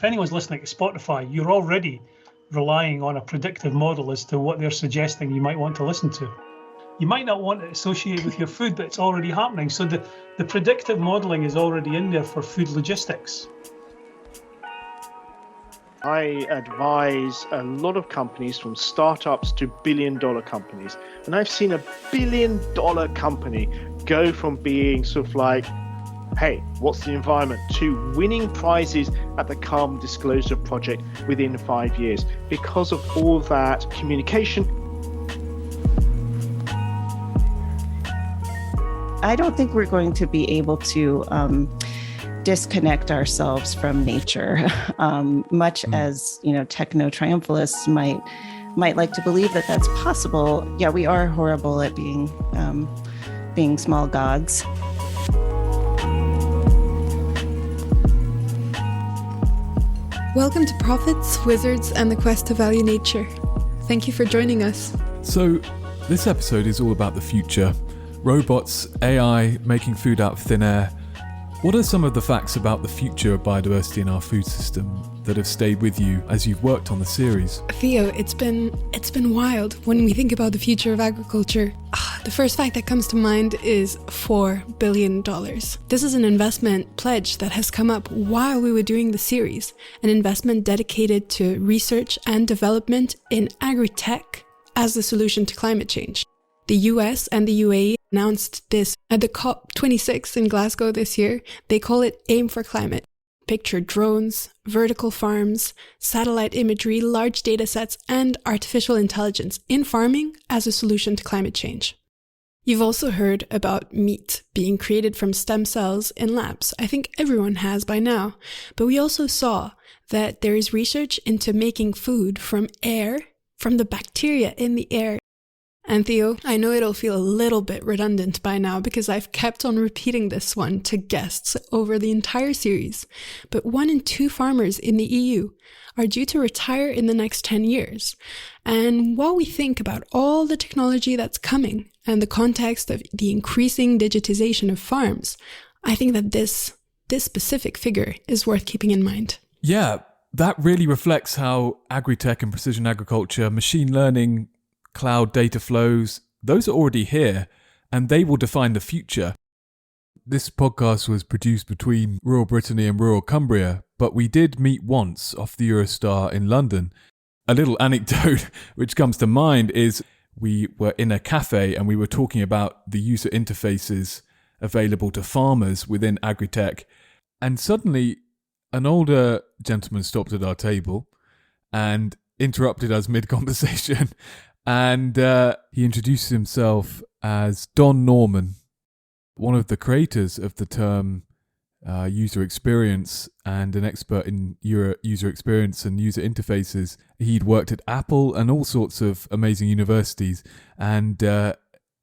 If anyone's listening to Spotify, you're already relying on a predictive model as to what they're suggesting you might want to listen to. You might not want it associated with your food, but it's already happening. So the predictive modeling is already in there for food logistics. I advise a lot of companies, from startups to billion-dollar companies. And I've seen a billion-dollar company go from being sort of like, hey, what's the environment, to winning prizes at the Carbon Disclosure Project within 5 years because of all that communication. I don't think we're going to be able to disconnect ourselves from nature, much as, techno-triumphalists might like to believe that that's possible. Yeah, we are horrible at being small gods. Welcome to Prophets, Wizards, and the Quest to Value Nature. Thank you for joining us. So, this episode is all about the future. Robots, AI, making food out of thin air. What are some of the facts about the future of biodiversity in our food system that have stayed with you as you've worked on the series? Theo, it's been wild when we think about the future of agriculture. The first fact that comes to mind is $4 billion. This is an investment pledge that has come up while we were doing the series, an investment dedicated to research and development in agri-tech as the solution to climate change. The US and the UAE announced this at the COP26 in Glasgow this year. They call it Aim for Climate. Picture drones, vertical farms, satellite imagery, large data sets, and artificial intelligence in farming as a solution to climate change. You've also heard about meat being created from stem cells in labs. I think everyone has by now. But we also saw that there is research into making food from air, from the bacteria in the air. And Theo, I know it'll feel a little bit redundant by now because I've kept on repeating this one to guests over the entire series, but 1 in 2 farmers in the EU are due to retire in the next 10 years. And while we think about all the technology that's coming and the context of the increasing digitization of farms, I think that this specific figure is worth keeping in mind. Yeah, that really reflects how agri-tech and precision agriculture, machine learning, cloud data flows, those are already here, and they will define the future. This podcast was produced between rural Brittany and rural Cumbria, but we did meet once off the Eurostar in London. A little anecdote which comes to mind is we were in a cafe and we were talking about the user interfaces available to farmers within agri-tech, and suddenly an older gentleman stopped at our table and interrupted us mid-conversation. And he introduced himself as Don Norman, one of the creators of the term user experience and an expert in user experience and user interfaces. He'd worked at Apple and all sorts of amazing universities. And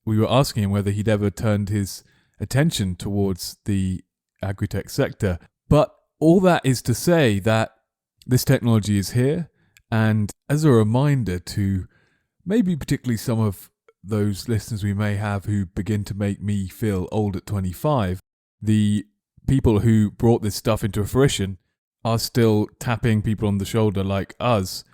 we were asking him whether he'd ever turned his attention towards the agri-tech sector. But all that is to say that this technology is here. And as a reminder to maybe particularly some of those listeners we may have who begin to make me feel old at 25, the people who brought this stuff into fruition are still tapping people on the shoulder like us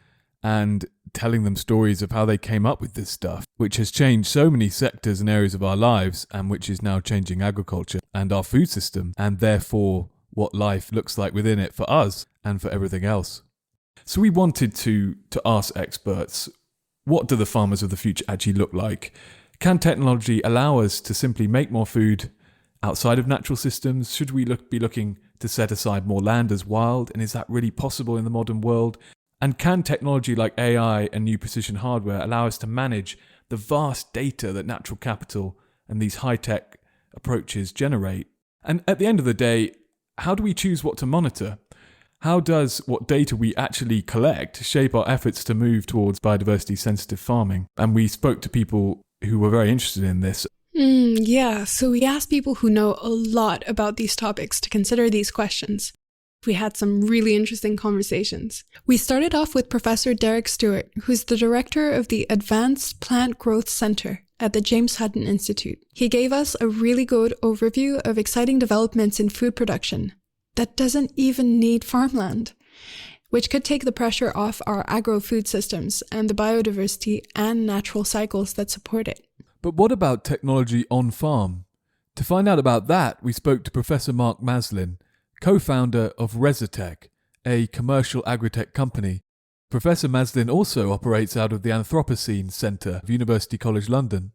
and telling them stories of how they came up with this stuff, which has changed so many sectors and areas of our lives and which is now changing agriculture and our food system and therefore what life looks like within it for us and for everything else. So we wanted to ask experts, what do the farmers of the future actually look like? Can technology allow us to simply make more food outside of natural systems? Should we be looking to set aside more land as wild? And is that really possible in the modern world? And can technology like AI and new precision hardware allow us to manage the vast data that natural capital and these high-tech approaches generate? And at the end of the day, how do we choose what to monitor? How does what data we actually collect shape our efforts to move towards biodiversity-sensitive farming? And we spoke to people who were very interested in this. Yeah, so we asked people who know a lot about these topics to consider these questions. We had some really interesting conversations. We started off with Professor Derek Stewart, who's the director of the Advanced Plant Growth Center at the James Hutton Institute. He gave us a really good overview of exciting developments in food production that doesn't even need farmland. which could take the pressure off our agro-food systems and the biodiversity and natural cycles that support it. But what about technology on farm? To find out about that, we spoke to Professor Mark Maslin, co-founder of Resitech, a commercial agritech company. Professor Maslin also operates out of the Anthropocene Centre of University College London.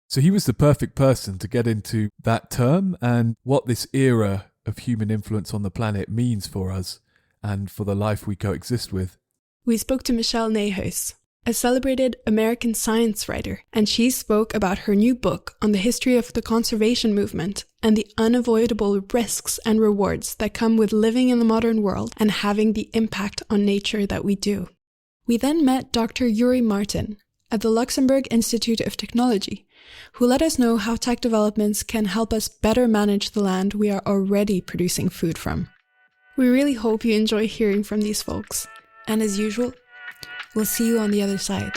So he was the perfect person to get into that term and what this era of human influence on the planet means for us and for the life we coexist with. We spoke to Michelle Nijhuis, a celebrated American science writer, and she spoke about her new book on the history of the conservation movement and the unavoidable risks and rewards that come with living in the modern world and having the impact on nature that we do. We then met Dr. Yuri Martin at the Luxembourg Institute of Technology, who let us know how tech developments can help us better manage the land we are already producing food from. We really hope you enjoy hearing from these folks. And as usual, we'll see you on the other side.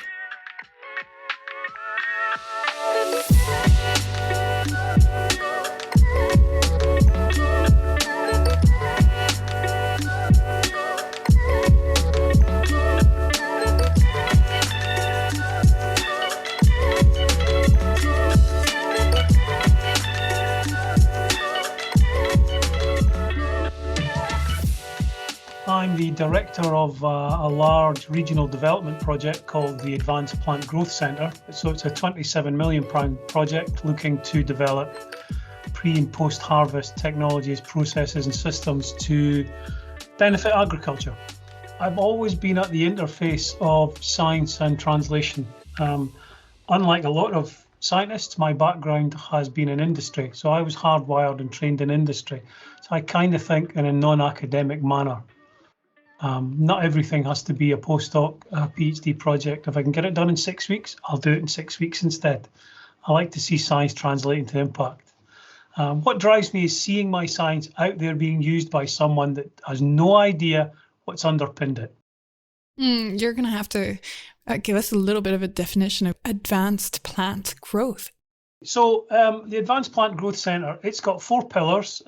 I'm the director of a large regional development project called the Advanced Plant Growth Centre. So it's a £27 million project looking to develop pre and post-harvest technologies, processes and systems to benefit agriculture. I've always been at the interface of science and translation. Unlike a lot of scientists, my background has been in industry. So I was hardwired and trained in industry. So I kind of think in a non-academic manner. Not everything has to be a postdoc, a PhD project. If I can get it done in 6 weeks, I'll do it in 6 weeks instead. I like to see science translate into impact. What drives me is seeing my science out there being used by someone that has no idea what's underpinned it. You're going to have to give us a little bit of a definition of advanced plant growth. So the Advanced Plant Growth Centre, it's got 4 pillars.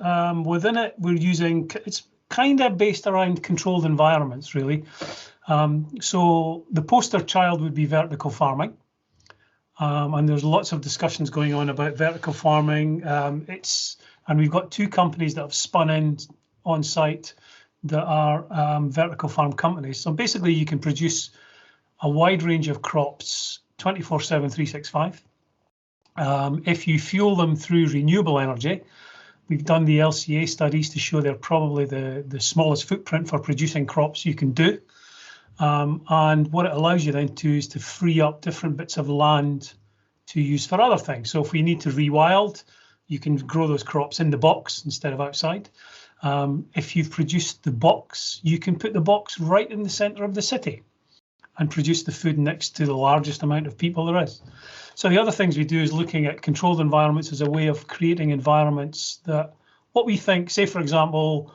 Within it, we're using, it's kind of based around controlled environments, really. So the poster child would be vertical farming. And there's lots of discussions going on about vertical farming. And we've got 2 companies that have spun in on site that are vertical farm companies. So basically you can produce a wide range of crops 24/7, 365. If you fuel them through renewable energy, we've done the LCA studies to show they're probably the smallest footprint for producing crops you can do. And what it allows you then to is to free up different bits of land to use for other things. So if we need to rewild, you can grow those crops in the box instead of outside. If you've produced the box, you can put the box right in the center of the city and produce the food next to the largest amount of people there is. So the other things we do is looking at controlled environments as a way of creating environments that what we think, say, for example,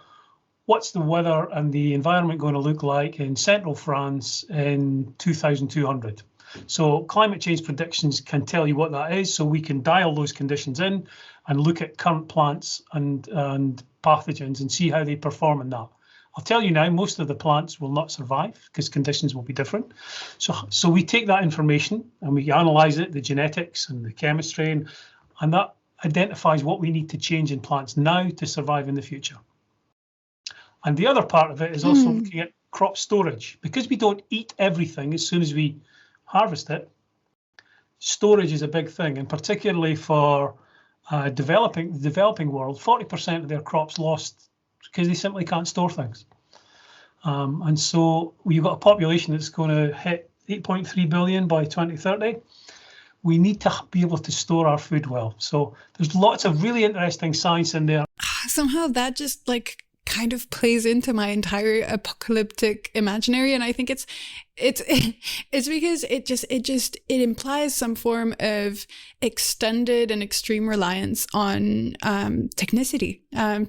what's the weather and the environment going to look like in central France in 2200? So climate change predictions can tell you what that is, so we can dial those conditions in and look at current plants and pathogens and see how they perform in that. I'll tell you now, most of the plants will not survive because conditions will be different. So we take that information and we analyze it, the genetics and the chemistry, and that identifies what we need to change in plants now to survive in the future. And the other part of it is also looking at crop storage. Because we don't eat everything as soon as we harvest it, storage is a big thing, and particularly for the developing world, 40% of their crops lost because they simply can't store things. And so you've got a population that's going to hit 8.3 billion by 2030. We need to be able to store our food well. So there's lots of really interesting science in there. Somehow that just kind of plays into my entire apocalyptic imaginary, and I think it's because it implies some form of extended and extreme reliance on technicity,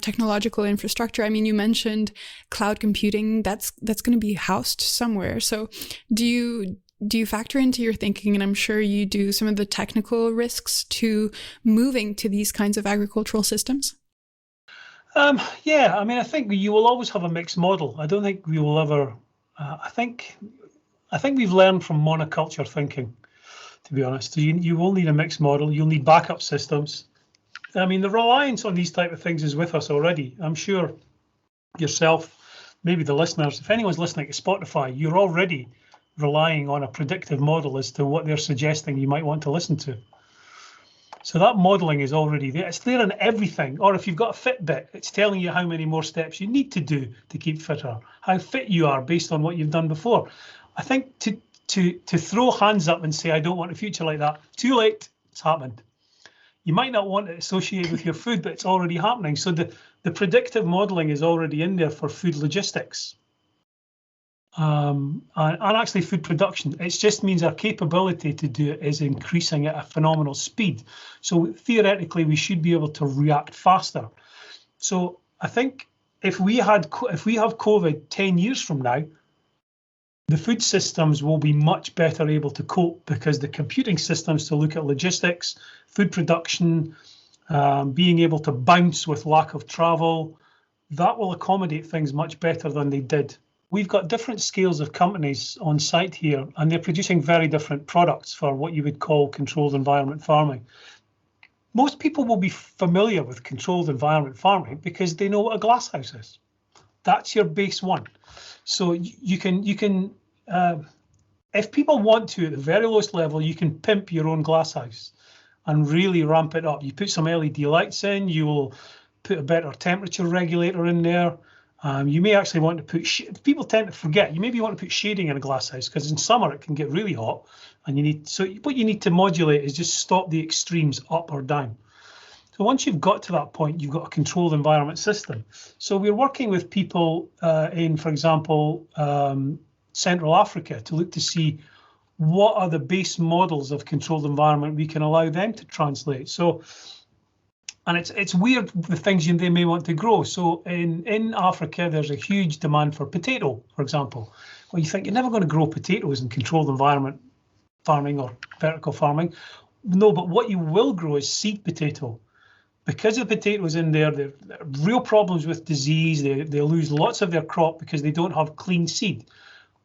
technological infrastructure. I mean, you mentioned cloud computing. That's going to be housed somewhere. So do you factor into your thinking, and I'm sure you do, some of the technical risks to moving to these kinds of agricultural systems? Yeah, I mean, I think you will always have a mixed model. I don't think we will ever I think we've learned from monoculture thinking, to be honest. So you will need a mixed model. You'll need backup systems. I mean, the reliance on these type of things is with us already. I'm sure yourself, maybe the listeners, if anyone's listening to Spotify, you're already relying on a predictive model as to what they're suggesting you might want to listen to. So that modeling is already there. It's there in everything. Or if you've got a Fitbit, it's telling you how many more steps you need to do to keep fitter, how fit you are based on what you've done before. I think to throw hands up and say, I don't want a future like that, too late, it's happened. You might not want it associated with your food, but it's already happening. So the predictive modeling is already in there for food logistics. And actually food production. It just means our capability to do it is increasing at a phenomenal speed. So theoretically, we should be able to react faster. So I think if we have COVID 10 years from now, the food systems will be much better able to cope because the computing systems to look at logistics, food production, being able to bounce with lack of travel, that will accommodate things much better than they did. We've got different scales of companies on site here, and they're producing very different products for what you would call controlled environment farming. Most people will be familiar with controlled environment farming because they know what a glasshouse is. That's your base one. So you can if people want to, at the very lowest level, you can pimp your own glasshouse and really ramp it up. You put some LED lights in, you will put a better temperature regulator in there. You may actually want to put, people tend to forget, you maybe want to put shading in a glasshouse because in summer it can get really hot and what you need to modulate is just stop the extremes up or down. So once you've got to that point, you've got a controlled environment system. So we're working with people in, for example, Central Africa to look to see what are the base models of controlled environment we can allow them to translate. So, and it's weird the things they may want to grow. So in Africa, there's a huge demand for potato, for example. Well, you think you're never going to grow potatoes in controlled environment farming or vertical farming. No, but what you will grow is seed potato. Because the potatoes in there, there are real problems with disease. They lose lots of their crop because they don't have clean seed.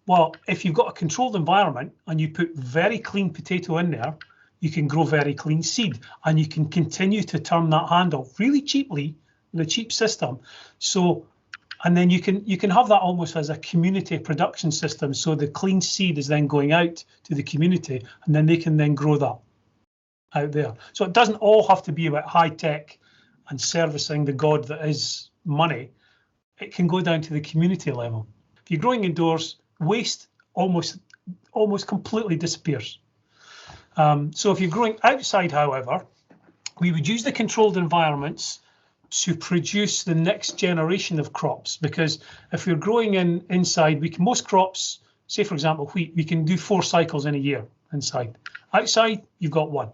Well, if you've got a controlled environment and you put very clean potato in there, you can grow very clean seed and you can continue to turn that handle really cheaply with a cheap system. So, and then you can have that almost as a community production system. So the clean seed is then going out to the community and then they can then grow that out there. So it doesn't all have to be about high tech and servicing the god that is money. It can go down to the community level. If you're growing indoors, waste almost completely disappears. So if you're growing outside, however, we would use the controlled environments to produce the next generation of crops, because if you're growing inside, most crops, say for example wheat, we can do 4 cycles in a year inside. Outside, you've got 1.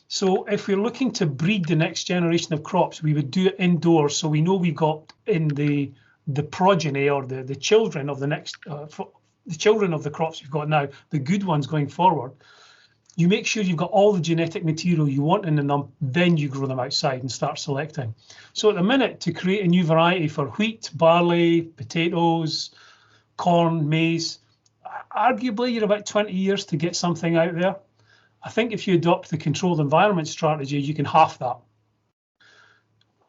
So if we're looking to breed the next generation of crops, we would do it indoors. So we know we've got in the progeny or the children of the next, the children of the crops we've got now, the good ones going forward. You make sure you've got all the genetic material you want in them, then you grow them outside and start selecting. So at the minute, to create a new variety for wheat, barley, potatoes, corn, maize, arguably you're about 20 years to get something out there. I think if you adopt the controlled environment strategy, you can half that.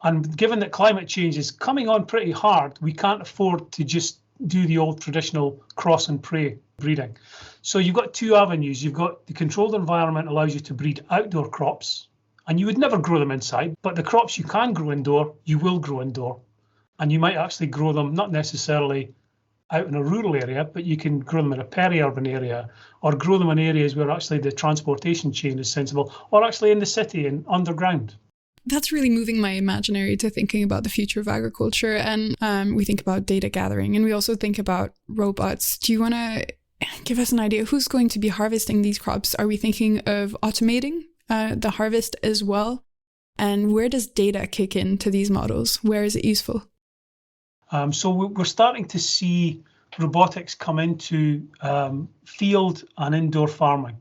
And given that climate change is coming on pretty hard, we can't afford to just do the old traditional cross and prey breeding. So you've got 2 avenues. You've got the controlled environment allows you to breed outdoor crops, and you would never grow them inside, but the crops you can grow indoor, you will grow indoor. And you might actually grow them not necessarily out in a rural area, but you can grow them in a peri-urban area, or grow them in areas where actually the transportation chain is sensible, or actually in the city and underground. That's really moving my imaginary to thinking about the future of agriculture. And we think about data gathering, and we also think about robots. Do you want to give us an idea who's going to be harvesting these crops? Are we thinking of automating the harvest as well? And where does data kick into these models? Where is it useful? So we're starting to see robotics come into field and indoor farming.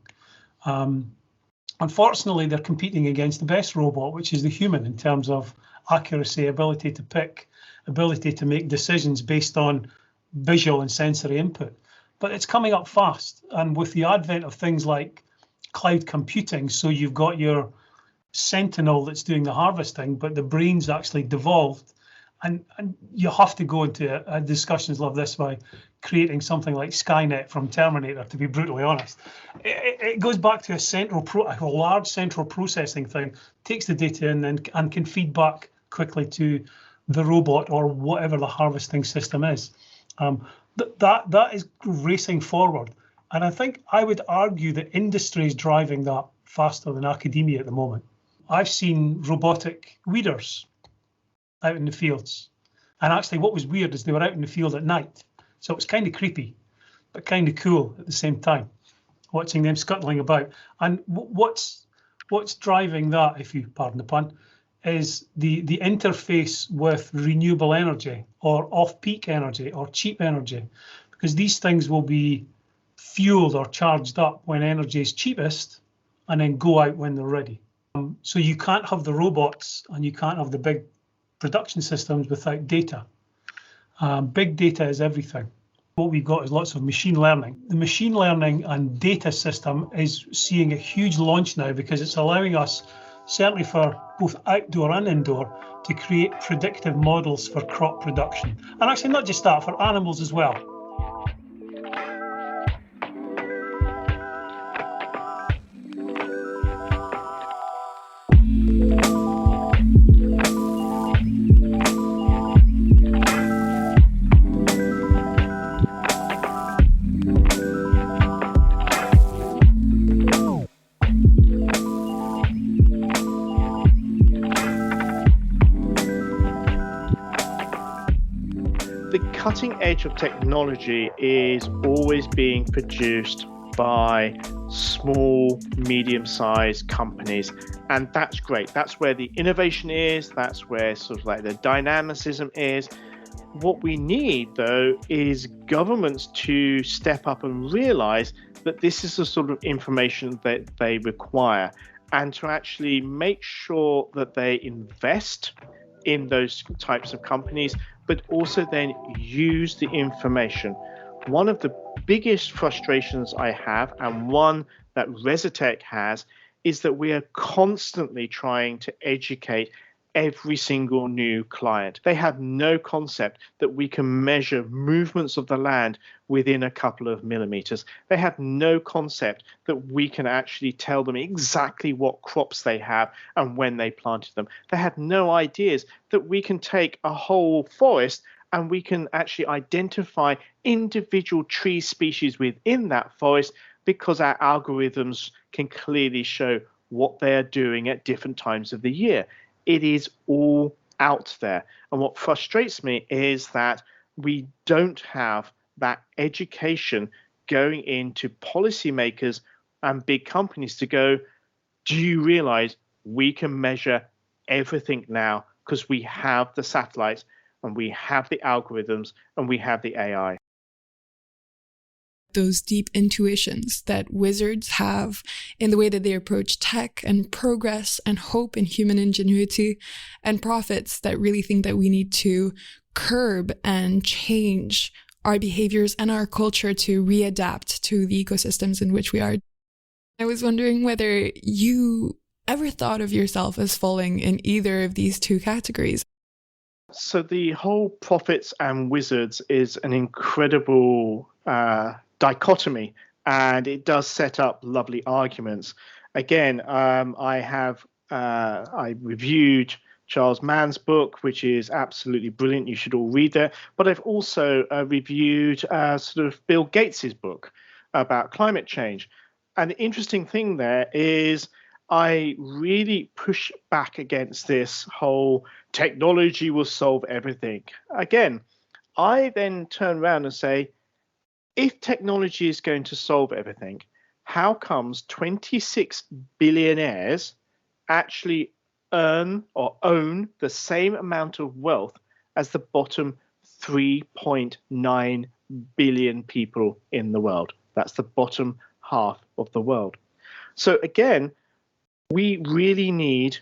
Unfortunately, they're competing against the best robot, which is the human, in terms of accuracy, ability to pick, ability to make decisions based on visual and sensory input. But it's coming up fast. And with the advent of things like cloud computing, so you've got your Sentinel that's doing the harvesting, but the brain's actually devolved. And you have to go into discussions like this by creating something like Skynet from Terminator, to be brutally honest. It goes back to a large central processing thing, takes the data in and can feed back quickly to the robot or whatever the harvesting system is. That is racing forward. And I think I would argue that industry is driving that faster than academia at the moment. I've seen robotic weeders out in the fields. And actually what was weird is they were out in the field at night. So it was kind of creepy, but kind of cool at the same time, watching them scuttling about. And what's driving that, if you pardon the pun, is the interface with renewable energy or off-peak energy or cheap energy, because these things will be fueled or charged up when energy is cheapest and then go out when they're ready. So you can't have the robots and you can't have the big production systems without data. Big data is everything. What we've got is lots of machine learning. The machine learning and data system is seeing a huge launch now because it's allowing us, certainly for both outdoor and indoor, to create predictive models for crop production. And actually not just that, for animals as well. Cutting edge of technology is always being produced by small, medium-sized companies, and that's great. That's where the innovation is. That's where sort of like the dynamicism is. What we need, though, is governments to step up and realize that this is the sort of information that they require, and to actually make sure that they invest in those types of companies, but also then use the information. One of the biggest frustrations I have, and one that Resitech has, is that we are constantly trying to educate every single new client. They have no concept that we can measure movements of the land within a couple of millimeters. They have no concept that we can actually tell them exactly what crops they have and when they planted them. They have no ideas that we can take a whole forest and we can actually identify individual tree species within that forest because our algorithms can clearly show what they are doing at different times of the year. It is all out there. And what frustrates me is that we don't have that education going into policymakers and big companies to go, do you realize we can measure everything now because we have the satellites and we have the algorithms and we have the AI. Those deep intuitions that wizards have in the way that they approach tech and progress and hope and human ingenuity, and prophets that really think that we need to curb and change our behaviors and our culture to readapt to the ecosystems in which we are. I was wondering whether you ever thought of yourself as falling in either of these two categories. So the whole prophets and wizards is an incredible dichotomy, and it does set up lovely arguments. Again, I reviewed Charles Mann's book, which is absolutely brilliant. You should all read that. But I've also reviewed sort of Bill Gates's book about climate change. And the interesting thing there is I really push back against this whole technology will solve everything. Again, I then turn around and say, if technology is going to solve everything, how comes 26 billionaires actually earn or own the same amount of wealth as the bottom 3.9 billion people in the world? That's the bottom half of the world. So again, we really need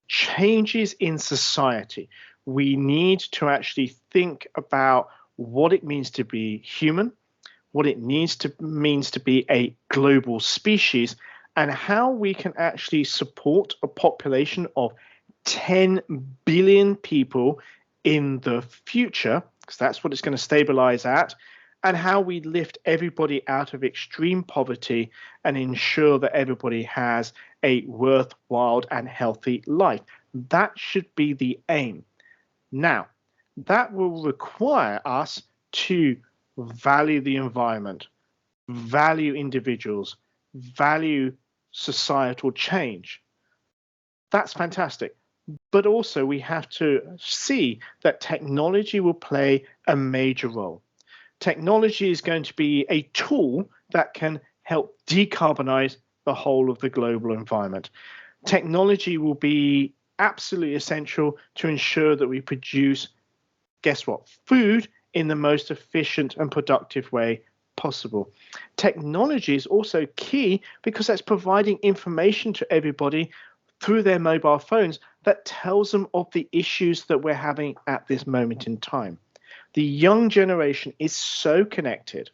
changes in society. We need to actually think about what it means to be human, what it means to be a global species, and how we can actually support a population of 10 billion people in the future, because that's what it's going to stabilize at, and how we lift everybody out of extreme poverty and ensure that everybody has a worthwhile and healthy life. That should be the aim. Now, that will require us to value the environment, value individuals, value societal change. That's fantastic. But also we have to see that technology will play a major role. Technology is going to be a tool that can help decarbonize the whole of the global environment. Technology will be absolutely essential to ensure that we produce, guess what, food in the most efficient and productive way possible. Technology is also key because that's providing information to everybody through their mobile phones that tells them of the issues that we're having at this moment in time. The young generation is so connected.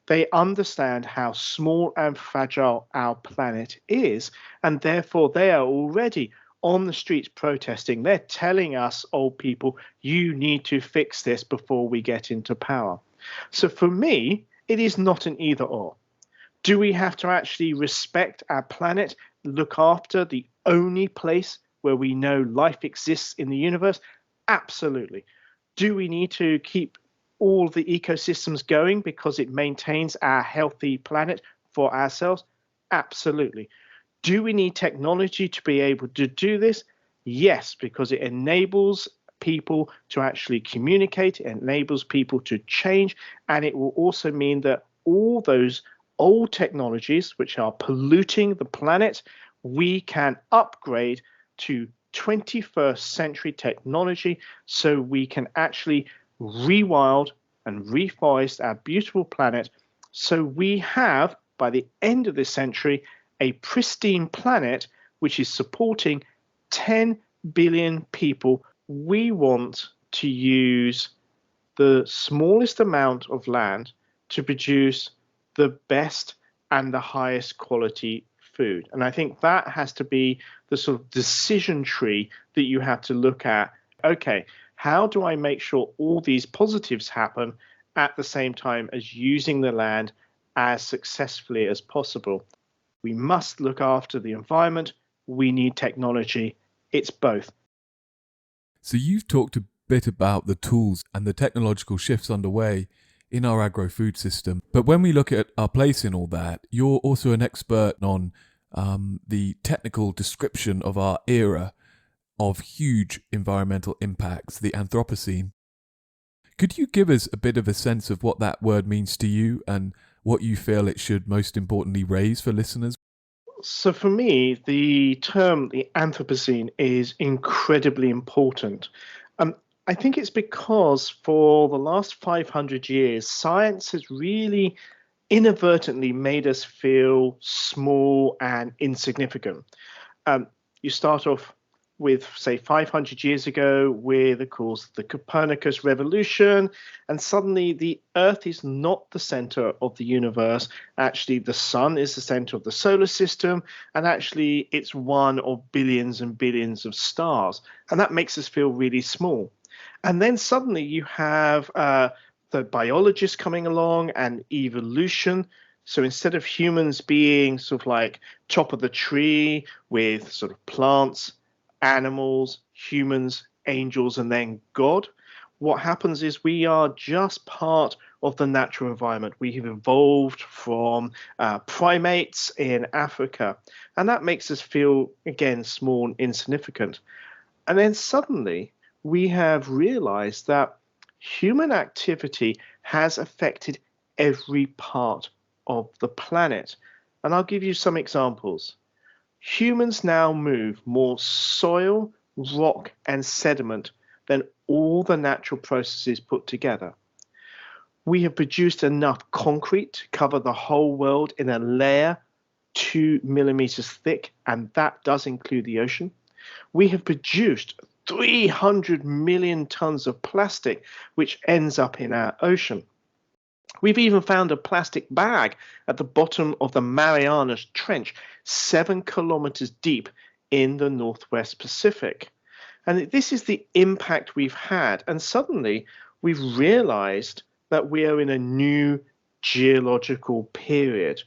They understand how small and fragile our planet is, and therefore they are already on the streets protesting. They're telling us, old people, you need to fix this before we get into power. So for me, it is not an either or. Do we have to actually respect our planet, look after the only place where we know life exists in the universe? Absolutely. Do we need to keep all the ecosystems going because it maintains our healthy planet for ourselves? Absolutely. Do we need technology to be able to do this? Yes, because it enables people to actually communicate, it enables people to change, and it will also mean that all those old technologies which are polluting the planet, we can upgrade to 21st century technology so we can actually rewild and reforest our beautiful planet so we have, by the end of this century, a pristine planet which is supporting 10 billion people. We want to use the smallest amount of land to produce the best and the highest quality food. And I think that has to be the sort of decision tree that you have to look at. Okay, how do I make sure all these positives happen at the same time as using the land as successfully as possible? We must look after the environment. We need technology. It's both. So you've talked a bit about the tools and the technological shifts underway in our agro-food system. But when we look at our place in all that, you're also an expert on the technical description of our era of huge environmental impacts, the Anthropocene. Could you give us a bit of a sense of what that word means to you and what you feel it should most importantly raise for listeners? So for me, the term the Anthropocene is incredibly important. I think it's because for the last 500 years, science has really inadvertently made us feel small and insignificant. You start off with, say, 500 years ago with, of course, the Copernicus revolution, and suddenly the Earth is not the center of the universe. Actually, the sun is the center of the solar system, and actually it's one of billions and billions of stars, and that makes us feel really small. And then suddenly you have the biologists coming along and evolution. So instead of humans being sort of like top of the tree with sort of plants, animals, humans, angels, and then God, what happens is we are just part of the natural environment. We have evolved from primates in Africa, and that makes us feel, again, small and insignificant. And then suddenly we have realized that human activity has affected every part of the planet. And I'll give you some examples. Humans now move more soil, rock, and sediment than all the natural processes put together. We have produced enough concrete to cover the whole world in a layer 2 millimeters thick, and that does include the ocean. We have produced 300 million tons of plastic, which ends up in our ocean. We've even found a plastic bag at the bottom of the Marianas Trench, 7 kilometers deep in the Northwest Pacific. And this is the impact we've had. And suddenly we've realized that we are in a new geological period.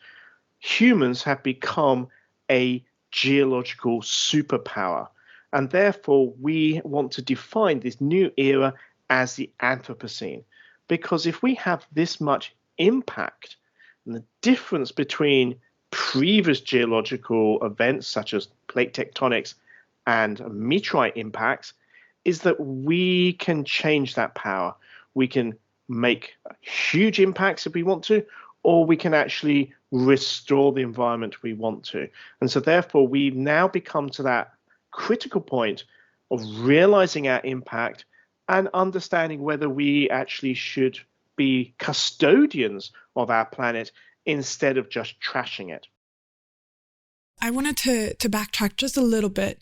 Humans have become a geological superpower. And therefore, we want to define this new era as the Anthropocene. Because if we have this much impact, and the difference between previous geological events such as plate tectonics and meteorite impacts is that we can change that power. We can make huge impacts if we want to, or we can actually restore the environment we want to. And so therefore, we've now become to that critical point of realizing our impact and understanding whether we actually should be custodians of our planet instead of just trashing it. I wanted to backtrack just a little bit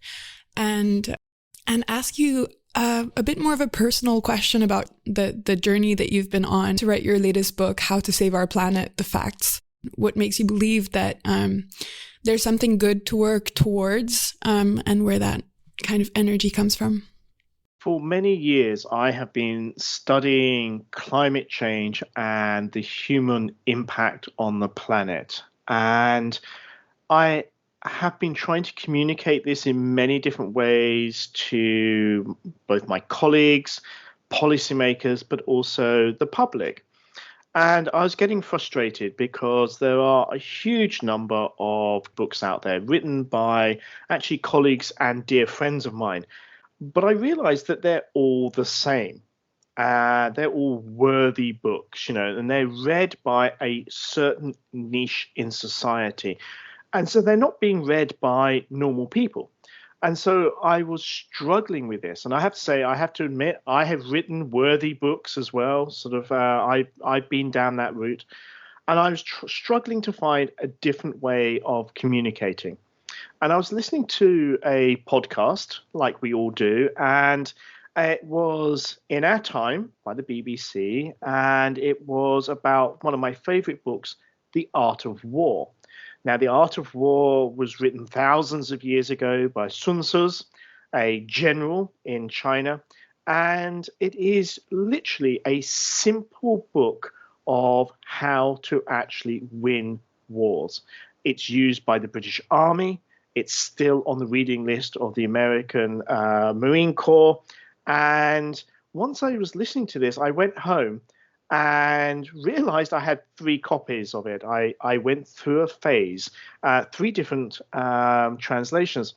and ask you a bit more of a personal question about the journey that you've been on to write your latest book, How to Save Our Planet, The Facts. What makes you believe that there's something good to work towards, and where that kind of energy comes from? For many years, I have been studying climate change and the human impact on the planet. And I have been trying to communicate this in many different ways to both my colleagues, policymakers, but also the public. And I was getting frustrated because there are a huge number of books out there written by actually colleagues and dear friends of mine. But I realized that they're all the same. They're all worthy books, and they're read by a certain niche in society. And so they're not being read by normal people. And so I was struggling with this. And I have to admit, I have written worthy books as well. I've been down that route. And I was struggling to find a different way of communicating. And I was listening to a podcast, like we all do, and it was In Our Time by the BBC, and it was about one of my favorite books, The Art of War. Now, The Art of War was written thousands of years ago by Sun Tzu, a general in China, and it is literally a simple book of how to actually win wars. It's used by the British Army. It's still on the reading list of the American Marine Corps. And once I was listening to this, I went home and realized I had 3 copies of it. I went through a phase, 3 different translations.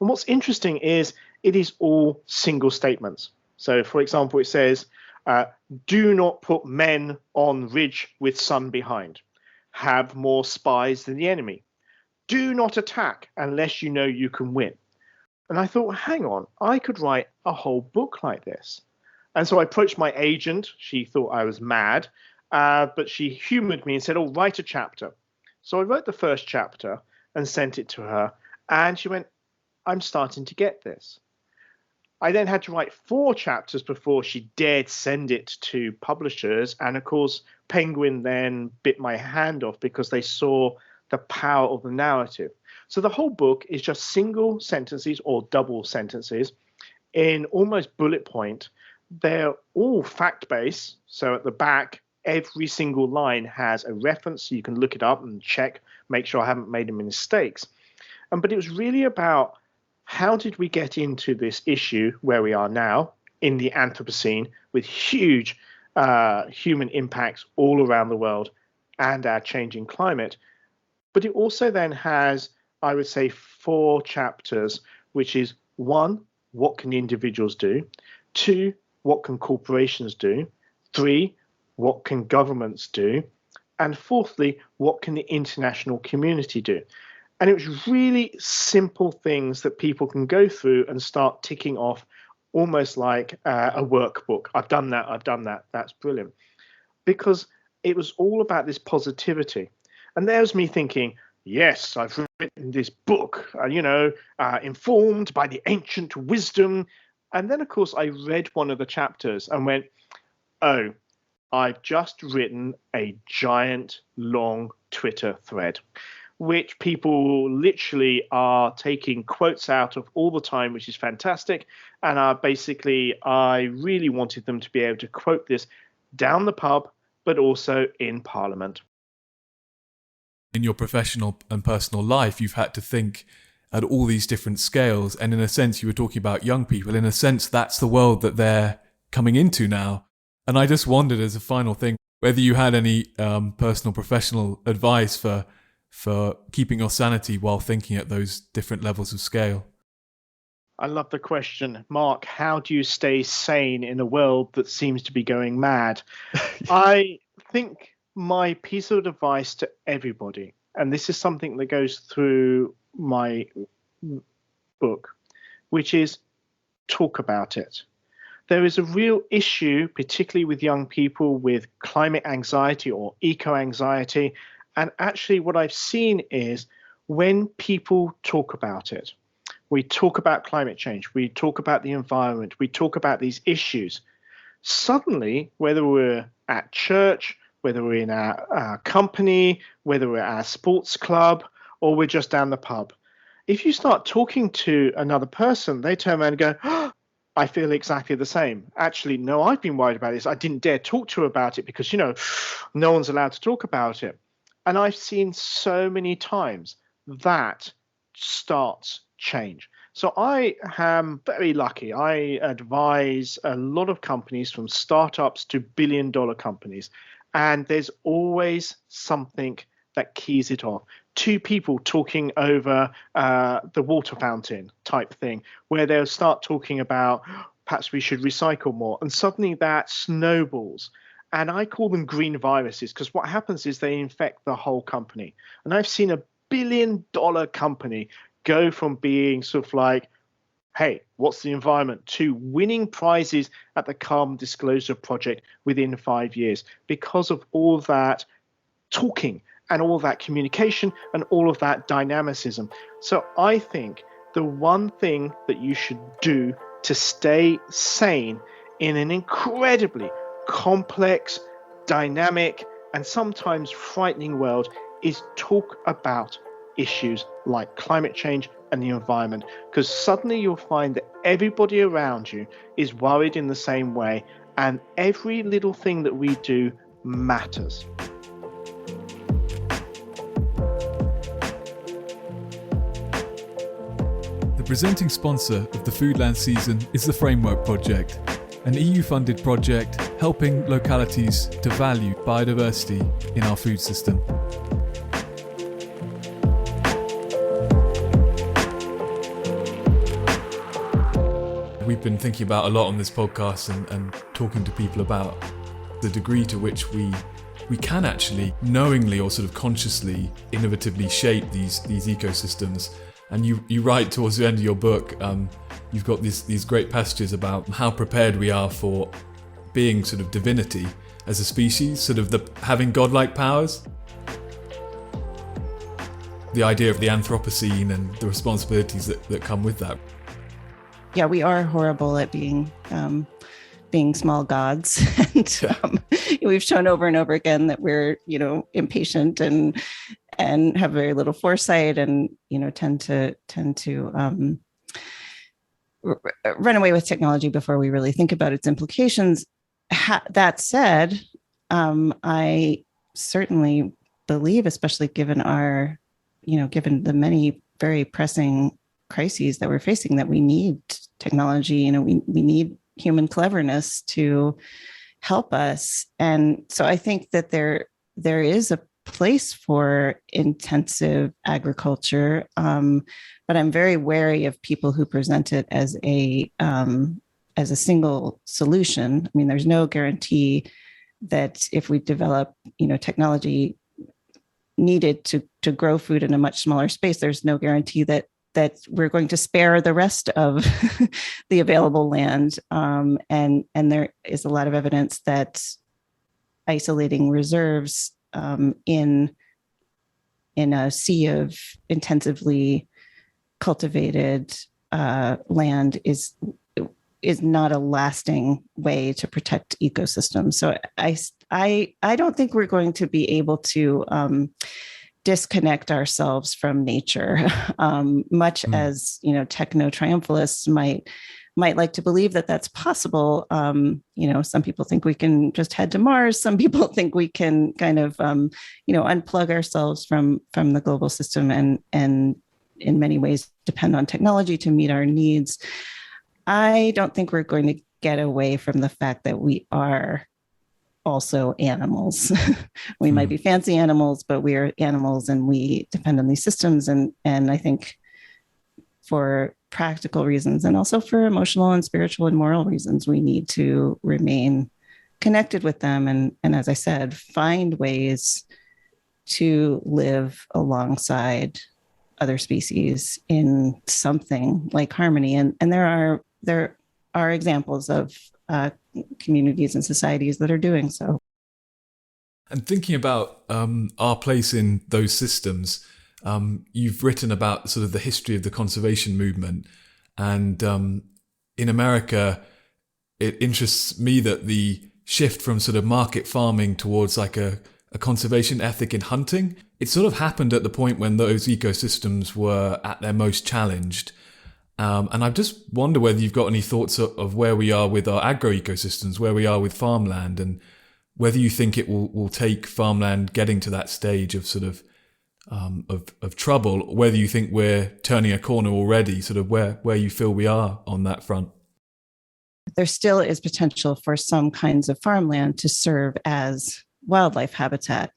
And what's interesting is it is all single statements. So, for example, it says, do not put men on ridge with sun behind. Have more spies than the enemy. Do not attack unless you know you can win. And I thought, hang on, I could write a whole book like this. And so I approached my agent. She thought I was mad, but she humored me and said, oh, write a chapter. So I wrote the first chapter and sent it to her. And she went, I'm starting to get this. I then had to write 4 chapters before she dared send it to publishers. And of course, Penguin then bit my hand off because they saw the power of the narrative. So the whole book is just single sentences or double sentences in almost bullet point. They're all fact-based. So at the back, every single line has a reference. So you can look it up and check, make sure I haven't made any mistakes. But it was really about how did we get into this issue where we are now in the Anthropocene with huge human impacts all around the world and our changing climate. But it also then has, I would say, 4 chapters, which is 1, what can individuals do? 2, what can corporations do? 3, what can governments do? And fourthly, what can the international community do? And it was really simple things that people can go through and start ticking off almost like a workbook. I've done that. That's brilliant. Because it was all about this positivity. And there's me thinking, yes, I've written this book, informed by the ancient wisdom. And then, of course, I read one of the chapters and went, oh, I've just written a giant, long Twitter thread, which people literally are taking quotes out of all the time, which is fantastic. And I really wanted them to be able to quote this down the pub, but also in Parliament. In your professional and personal life, you've had to think at all these different scales. And in a sense, you were talking about young people. In a sense, that's the world that they're coming into now. And I just wondered, as a final thing, whether you had any personal, professional advice for keeping your sanity while thinking at those different levels of scale. I love the question, Mark. How do you stay sane in a world that seems to be going mad? I think my piece of advice to everybody, and this is something that goes through my book, which is talk about it. There is a real issue, particularly with young people, with climate anxiety or eco-anxiety. And actually what I've seen is when people talk about it, we talk about climate change, we talk about the environment, we talk about these issues, suddenly, whether we're at church, whether we're in our company, whether we're at our sports club, or we're just down the pub, if you start talking to another person, they turn around and go, oh, I feel exactly the same. Actually, no, I've been worried about this. I didn't dare talk to her about it because, no one's allowed to talk about it. And I've seen so many times that starts change. So I am very lucky. I advise a lot of companies, from startups to billion-dollar companies. And there's always something that keys it off. Two people talking over the water fountain type thing, where they'll start talking about perhaps we should recycle more. And suddenly that snowballs. And I call them green viruses, because what happens is they infect the whole company. And I've seen a billion-dollar company go from being sort of like, hey, what's the environment, to winning prizes at the Carbon Disclosure Project within 5 years because of all that talking and all that communication and all of that dynamicism. So I think the one thing that you should do to stay sane in an incredibly complex, dynamic, and sometimes frightening world is talk about issues like climate change and the environment, because suddenly you'll find that everybody around you is worried in the same way, and every little thing that we do matters. The presenting sponsor of the Foodland season is the Framework Project, an EU-funded project helping localities to value biodiversity in our food system. We've been thinking about a lot on this podcast and talking to people about the degree to which we can actually knowingly or sort of consciously, innovatively shape these ecosystems. And you write towards the end of your book, you've got these great passages about how prepared we are for being sort of divinity as a species, sort of having godlike powers. The idea of the Anthropocene and the responsibilities that come with that. Yeah, we are horrible at being small gods, and we've shown over and over again that we're impatient and have very little foresight, and tend to run away with technology before we really think about its implications. That said, I certainly believe, especially given given the many very pressing crises that we're facing, that we need technology. We need human cleverness to help us. And so I think that there is a place for intensive agriculture, but I'm very wary of people who present it as a single solution. I mean, there's no guarantee that if we develop technology needed to grow food in a much smaller space, there's no guarantee that we're going to spare the rest of the available land. And there is a lot of evidence that isolating reserves in a sea of intensively cultivated land is not a lasting way to protect ecosystems. So I don't think we're going to be able to disconnect ourselves from nature, much as techno-triumphalists might like to believe that that's possible. Some people think we can just head to Mars. Some people think we can kind of unplug ourselves from the global system and in many ways depend on technology to meet our needs. I don't think we're going to get away from the fact that we are also animals. We might be fancy animals, but we are animals and we depend on these systems. And I think for practical reasons and also for emotional and spiritual and moral reasons, we need to remain connected with them. And as I said, find ways to live alongside other species in something like harmony. And there are examples of communities and societies that are doing so. And thinking about our place in those systems, you've written about sort of the history of the conservation movement. And in America, it interests me that the shift from sort of market farming towards like a conservation ethic in hunting, it sort of happened at the point when those ecosystems were at their most challenged. And I just wonder whether you've got any thoughts of where we are with our agro-ecosystems, where we are with farmland, and whether you think it will take farmland getting to that stage of sort of trouble, whether you think we're turning a corner already, sort of where you feel we are on that front. There still is potential for some kinds of farmland to serve as wildlife habitat,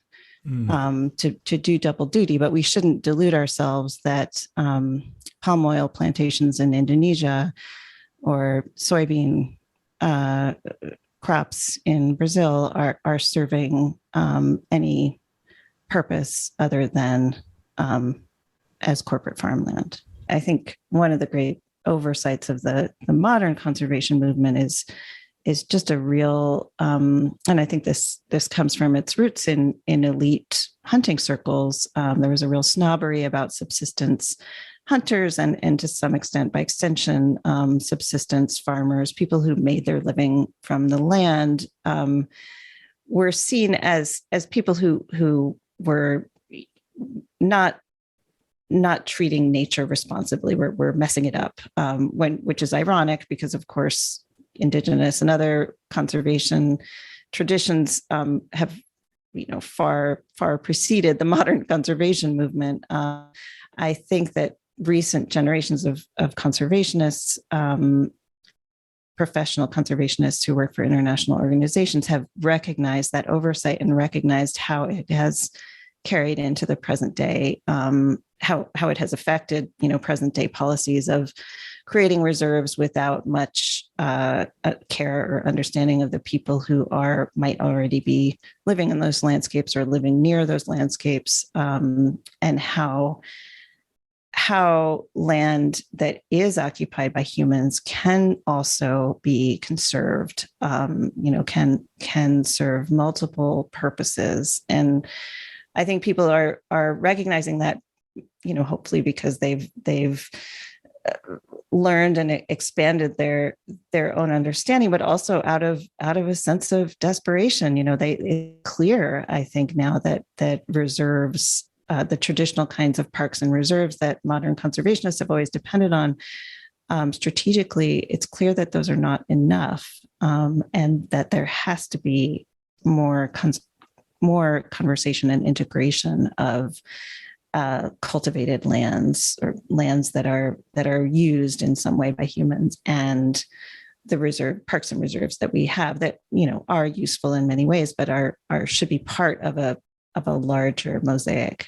to do double duty, but we shouldn't delude ourselves that palm oil plantations in Indonesia or soybean crops in Brazil are serving any purpose other than as corporate farmland. I think one of the great oversights of the modern conservation movement is just a real, and I think this comes from its roots in elite hunting circles. There was a real snobbery about subsistence hunters and to some extent, by extension, subsistence farmers, people who made their living from the land, were seen as people who were not treating nature responsibly. We're messing it up, which is ironic because, of course, indigenous and other conservation traditions have, far preceded the modern conservation movement. I think that recent generations of conservationists, professional conservationists who work for international organizations, have recognized that oversight and recognized how it has carried into the present day, how it has affected, present day policies of creating reserves without much care or understanding of the people who might already be living in those landscapes or living near those landscapes, and how land that is occupied by humans can also be conserved, can serve multiple purposes. And I think people are recognizing that, hopefully because they've learned and expanded their own understanding, but also out of a sense of desperation. It's clear, I think, now that reserves, the traditional kinds of parks and reserves that modern conservationists have always depended on strategically, it's clear that those are not enough, and that there has to be more conversation and integration of cultivated lands or lands that are used in some way by humans, and the parks and reserves that we have that are useful in many ways, but should be part of a larger mosaic.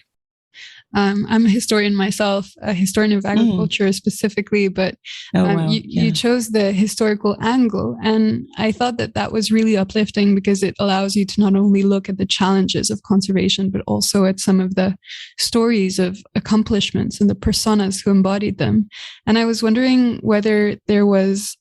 I'm a historian myself, a historian of agriculture specifically, but you chose the historical angle. And I thought that was really uplifting because it allows you to not only look at the challenges of conservation, but also at some of the stories of accomplishments and the personas who embodied them. And I was wondering whether there was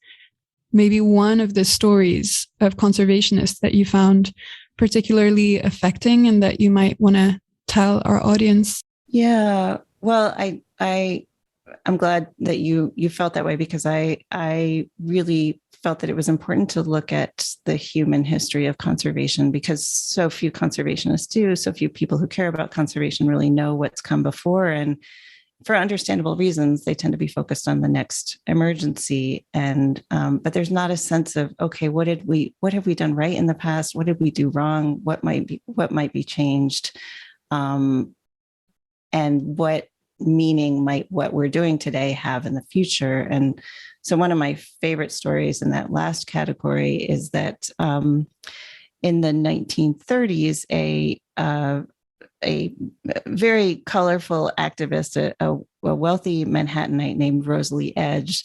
maybe one of the stories of conservationists that you found particularly affecting and that you might want to tell our audience. Yeah, well, I'm glad that you felt that way, because I really felt that it was important to look at the human history of conservation, because so few conservationists do, so few people who care about conservation really know what's come before. And for understandable reasons, they tend to be focused on the next emergency. And but there's not a sense of, okay, what have we done right in the past? What did we do wrong? What might be changed? And what meaning might what we're doing today have in the future? And so one of my favorite stories in that last category is that in the 1930s, a very colorful activist, a wealthy Manhattanite named Rosalie Edge,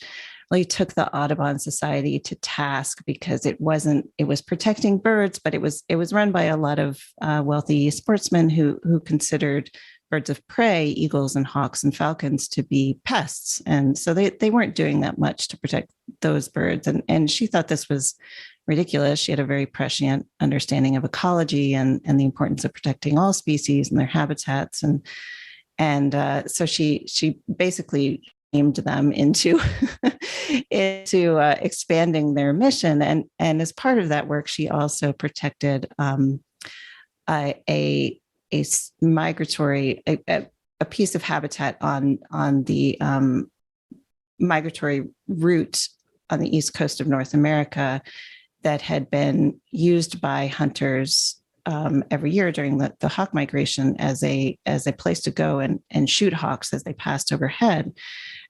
really took the Audubon Society to task because it was protecting birds, but it was run by a lot of wealthy sportsmen who considered birds of prey, eagles and hawks and falcons, to be pests. And so they weren't doing that much to protect those birds. And she thought this was ridiculous. She had a very prescient understanding of ecology and the importance of protecting all species and their habitats. And so she basically aimed them into expanding their mission. And as part of that work, she also protected a migratory, a piece of habitat on the migratory route on the east coast of North America that had been used by hunters every year during the hawk migration as a place to go and shoot hawks as they passed overhead.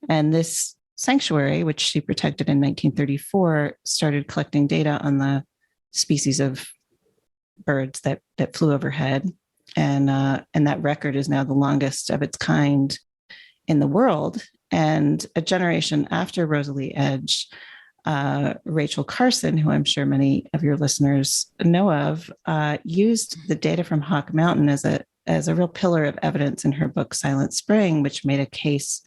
And this sanctuary, which she protected in 1934, started collecting data on the species of birds that flew overhead. And that record is now the longest of its kind in the world. And a generation after Rosalie Edge, Rachel Carson, who I'm sure many of your listeners know of, used the data from Hawk Mountain as a real pillar of evidence in her book Silent Spring, which made a case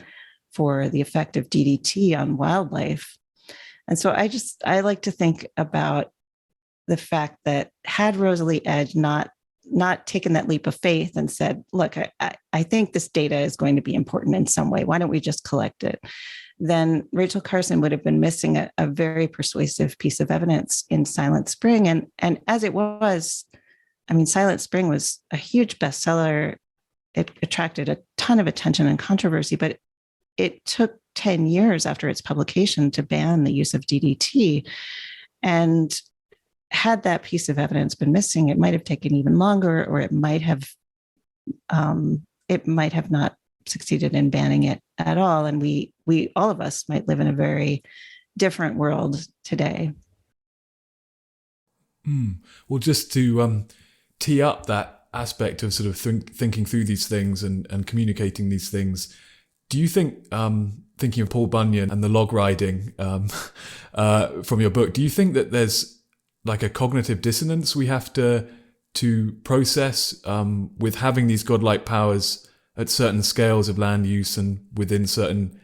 for the effect of DDT on wildlife. And so I like to think about the fact that had Rosalie Edge not taken that leap of faith and said, look, I think this data is going to be important in some way. Why don't we just collect it? Then Rachel Carson would have been missing a very persuasive piece of evidence in Silent Spring. And as it was, I mean, Silent Spring was a huge bestseller. It attracted a ton of attention and controversy, but it took 10 years after its publication to ban the use of DDT. And had that piece of evidence been missing, it might have taken even longer, or it might have not succeeded in banning it at all. And we all of us might live in a very different world today. Well, just to tee up that aspect of sort of thinking through these things and communicating these things, do you think, thinking of Paul Bunyan and the log riding from your book, do you think that there's like a cognitive dissonance we have to process with having these godlike powers at certain scales of land use and within certain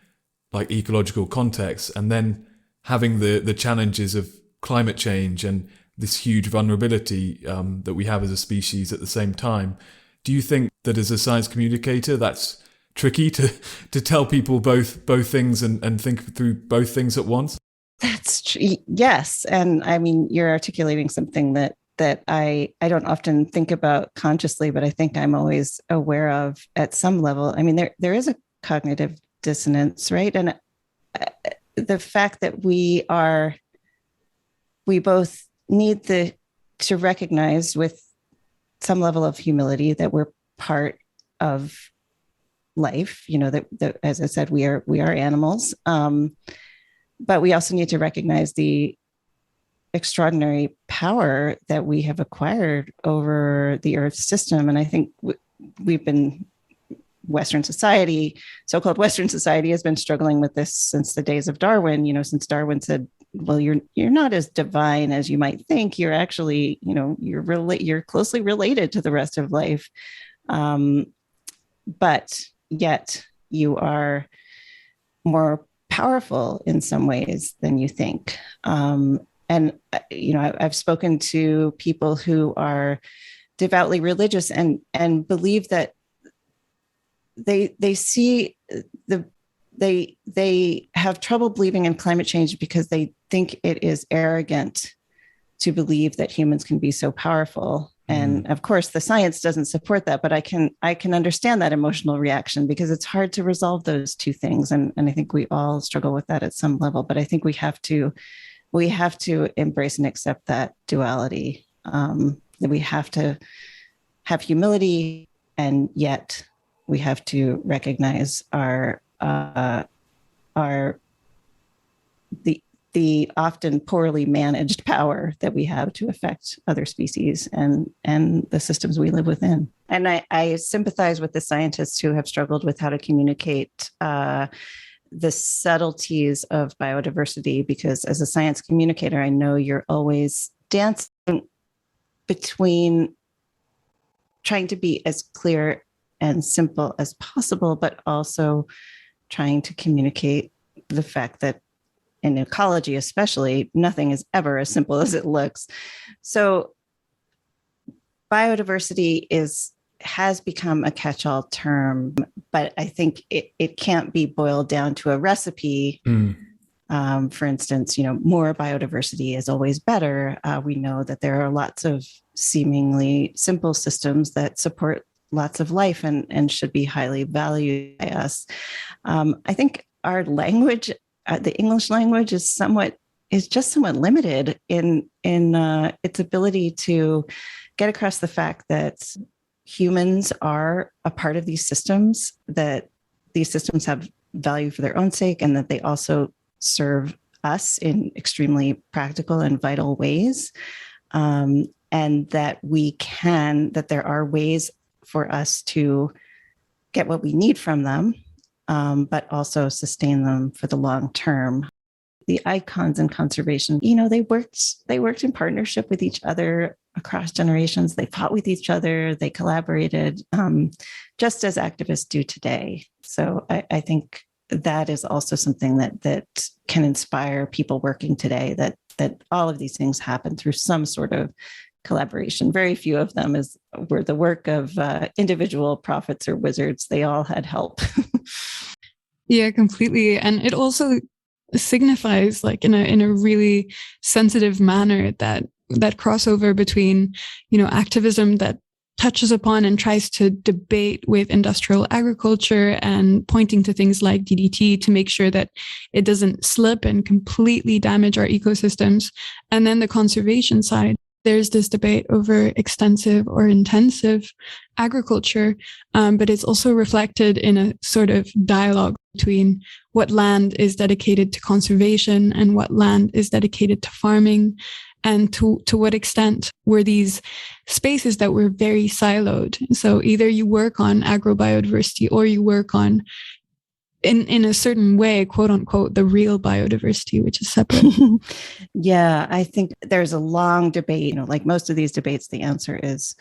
like ecological contexts, and then having the challenges of climate change and this huge vulnerability that we have as a species at the same time? Do you think that as a science communicator, that's tricky to tell people both things and think through both things at once? That's true. Yes. And I mean, you're articulating something that I don't often think about consciously, but I think I'm always aware of at some level. I mean, there is a cognitive dissonance, right? And the fact that we both need to recognize with some level of humility that we're part of life, that as I said, we are animals. But we also need to recognize the extraordinary power that we have acquired over the Earth system. And I think we've been Western society, so-called Western society, has been struggling with this since the days of Darwin. Since Darwin said, "Well, you're not as divine as you might think. You're actually, you're closely related to the rest of life, but yet you are more powerful in some ways than you think." And I've spoken to people who are devoutly religious and believe that they see they have trouble believing in climate change because they think it is arrogant to believe that humans can be so powerful. And of course, the science doesn't support that, but I can understand that emotional reaction because it's hard to resolve those two things. And I think we all struggle with that at some level. But I think we have to embrace and accept that duality. That we have to have humility, and yet we have to recognize the often poorly managed power that we have to affect other species and the systems we live within. And I sympathize with the scientists who have struggled with how to communicate the subtleties of biodiversity, because as a science communicator, I know you're always dancing between trying to be as clear and simple as possible, but also trying to communicate the fact that in ecology, especially, nothing is ever as simple as it looks. So biodiversity has become a catch-all term, but I think it can't be boiled down to a recipe. For instance, more biodiversity is always better. We know that there are lots of seemingly simple systems that support lots of life and should be highly valued by us. I think our language, the English language, is just somewhat limited in its ability to get across the fact that humans are a part of these systems, that these systems have value for their own sake, and that they also serve us in extremely practical and vital ways. And that there are ways for us to get what we need from them, but also sustain them for the long term. The icons in conservation, they worked in partnership with each other across generations. They fought with each other. They collaborated, just as activists do today. So I think that is also something that can inspire people working today, that all of these things happen through some sort of collaboration. Very few of them were the work of individual prophets or wizards. They all had help. Yeah, completely. And it also signifies, like, in a really sensitive manner, that crossover between, activism that touches upon and tries to debate with industrial agriculture and pointing to things like DDT to make sure that it doesn't slip and completely damage our ecosystems. And then the conservation side, there's this debate over extensive or intensive agriculture, but it's also reflected in a sort of dialogue between what land is dedicated to conservation and what land is dedicated to farming, and to what extent were these spaces that were very siloed. So either you work on agrobiodiversity or you work on, in a certain way, quote unquote, the real biodiversity, which is separate. Yeah, I think there's a long debate. Like most of these debates, the answer is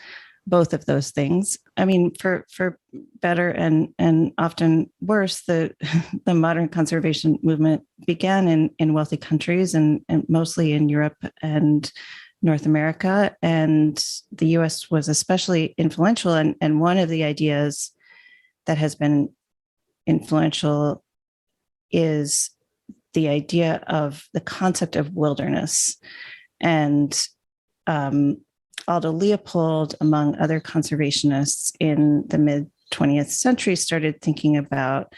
both of those things. I mean, for better and often worse, the modern conservation movement began in wealthy countries and mostly in Europe and North America. And the US was especially influential. And one of the ideas that has been influential is the idea of the concept of wilderness. And Aldo Leopold, among other conservationists in the mid-20th century, started thinking about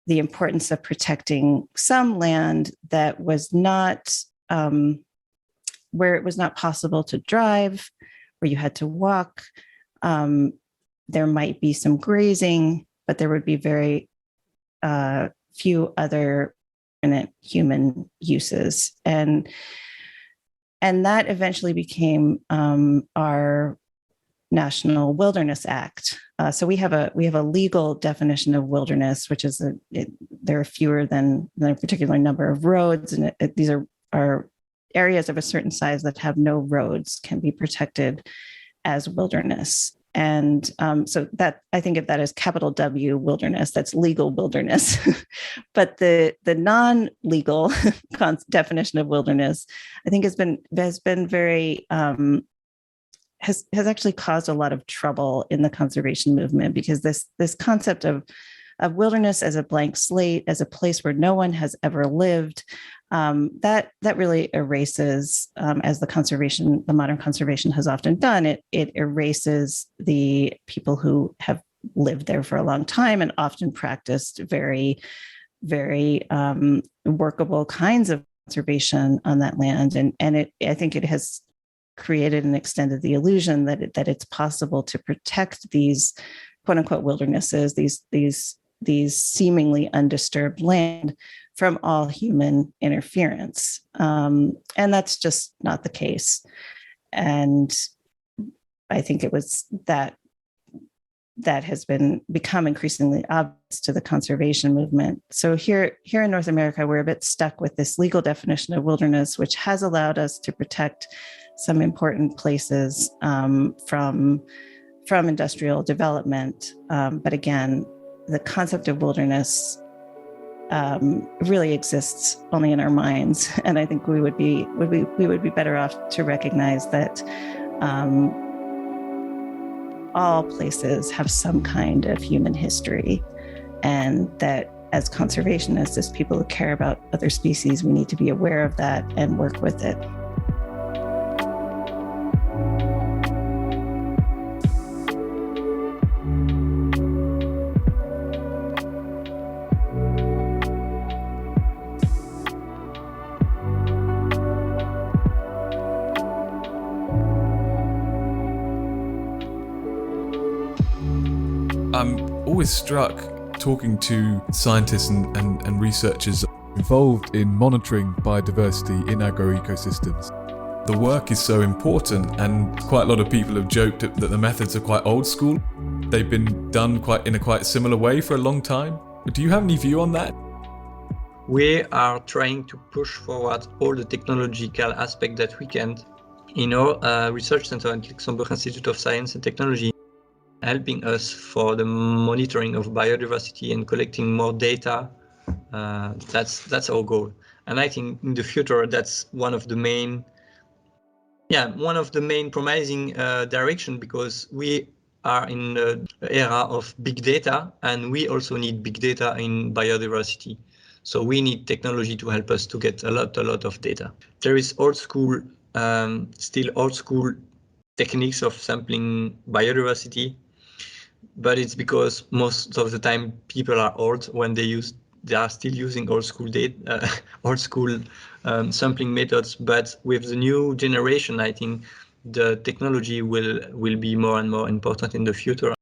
the importance of protecting some land that was not, where it was not possible to drive, where you had to walk. There might be some grazing, but there would be very few other human uses. And that eventually became our National Wilderness Act. So we have a legal definition of wilderness, which is there are fewer than a particular number of roads, and these are areas of a certain size that have no roads can be protected as wilderness. And so that, I think of that as capital W wilderness, that's legal wilderness. But the non-legal definition of wilderness, I think has been very, has actually caused a lot of trouble in the conservation movement, because this concept of wilderness as a blank slate, as a place where no one has ever lived, that really erases, as the modern conservation has often done, it erases the people who have lived there for a long time and often practiced very, very workable kinds of conservation on that land. And I think it has created and extended the illusion that it's possible to protect these quote unquote wildernesses, these seemingly undisturbed land, from all human interference. And that's just not the case. And I think it was that has become increasingly obvious to the conservation movement. So here in North America, we're a bit stuck with this legal definition of wilderness, which has allowed us to protect some important places from industrial development. But again, the concept of wilderness really exists only in our minds, and I think we would be better off to recognize that all places have some kind of human history, and that as conservationists, as people who care about other species, we need to be aware of that and work with it. I'm always struck talking to scientists and researchers involved in monitoring biodiversity in agroecosystems. The work is so important, and quite a lot of people have joked that the methods are quite old school. They've been done in a quite similar way for a long time. Do you have any view on that? We are trying to push forward all the technological aspects that we can in our research center at Luxembourg Institute of Science and Technology, helping us for the monitoring of biodiversity and collecting more data. That's our goal. And I think in the future, that's one of the main promising direction, because we are in the era of big data, and we also need big data in biodiversity. So we need technology to help us to get a lot of data. There is still old school techniques of sampling biodiversity, but it's because most of the time people are old when they are still using old school data, sampling methods. But with the new generation, I think the technology will be more and more important in the future.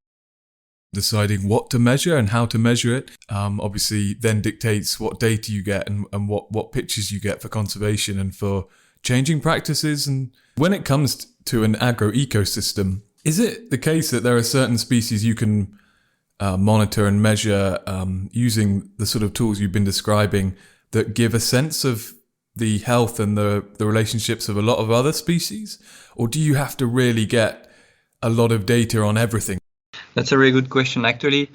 Deciding what to measure and how to measure it obviously then dictates what data you get and what pictures you get for conservation and for changing practices. And when it comes to an agroecosystem, is it the case that there are certain species you can monitor and measure using the sort of tools you've been describing that give a sense of the health and the relationships of a lot of other species? Or do you have to really get a lot of data on everything? That's a very good question. Actually,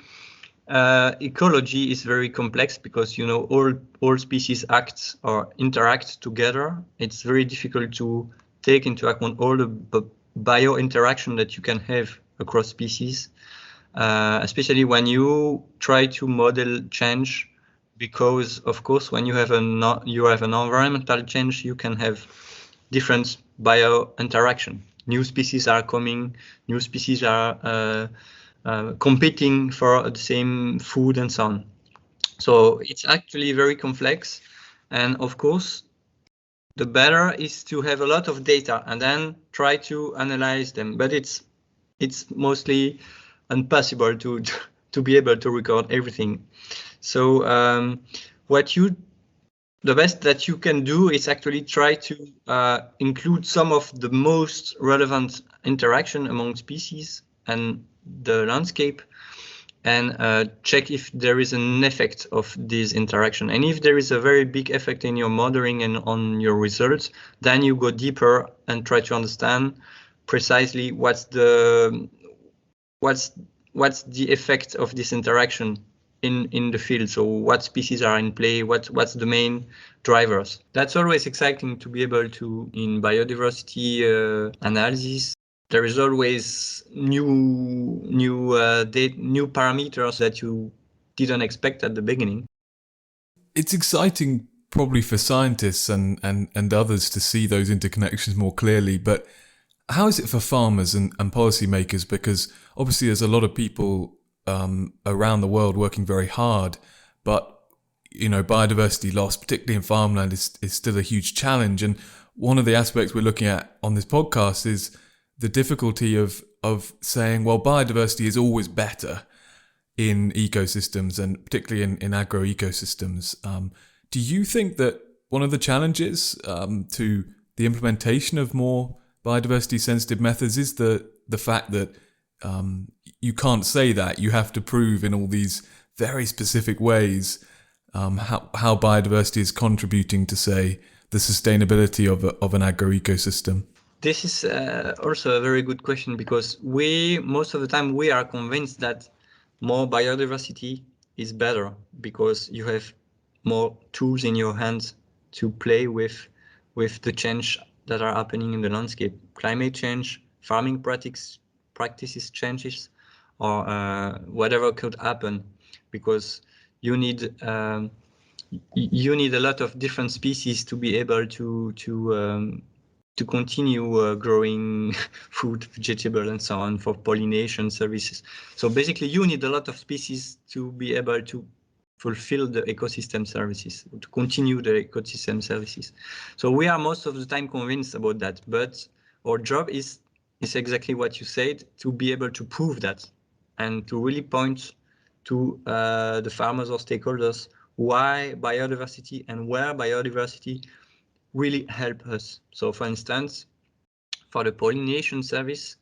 ecology is very complex because, all species act or interact together. It's very difficult to take into account all the bio interaction that you can have across species, especially when you try to model change, because of course when you have an environmental change, you can have different bio interaction. New species are coming, new species are competing for the same food and so on. So it's actually very complex, and of course the better is to have a lot of data and then try to analyze them. But it's mostly impossible to be able to record everything. So the best that you can do is actually try to include some of the most relevant interaction among species and the landscape, and check if there is an effect of this interaction. And if there is a very big effect in your modeling and on your results, then you go deeper and try to understand precisely what's the effect of this interaction in the field. So what species are in play, what's the main drivers. That's always exciting to be able to, in biodiversity analysis, there is always new parameters that you didn't expect at the beginning. It's exciting probably for scientists and others to see those interconnections more clearly, but how is it for farmers and policymakers? Because obviously there's a lot of people around the world working very hard, but biodiversity loss, particularly in farmland, is still a huge challenge. And one of the aspects we're looking at on this podcast is the difficulty of saying, well, biodiversity is always better in ecosystems, and particularly in agro-ecosystems. Do you think that one of the challenges to the implementation of more biodiversity-sensitive methods is the fact that you can't say that? You have to prove in all these very specific ways how biodiversity is contributing to, say, the sustainability of an agro-ecosystem? This is also a very good question, because most of the time we are convinced that more biodiversity is better because you have more tools in your hands to play with the change that are happening in the landscape. Climate change, farming practices changes, or whatever could happen, because you need a lot of different species to be able to continue growing food, vegetable, and so on for pollination services. So basically, you need a lot of species to be able to fulfill the ecosystem services, to continue the ecosystem services. So we are most of the time convinced about that, but our job is exactly what you said, to be able to prove that and to really point to the farmers or stakeholders why biodiversity and where biodiversity really help us. So for instance, for the pollination service,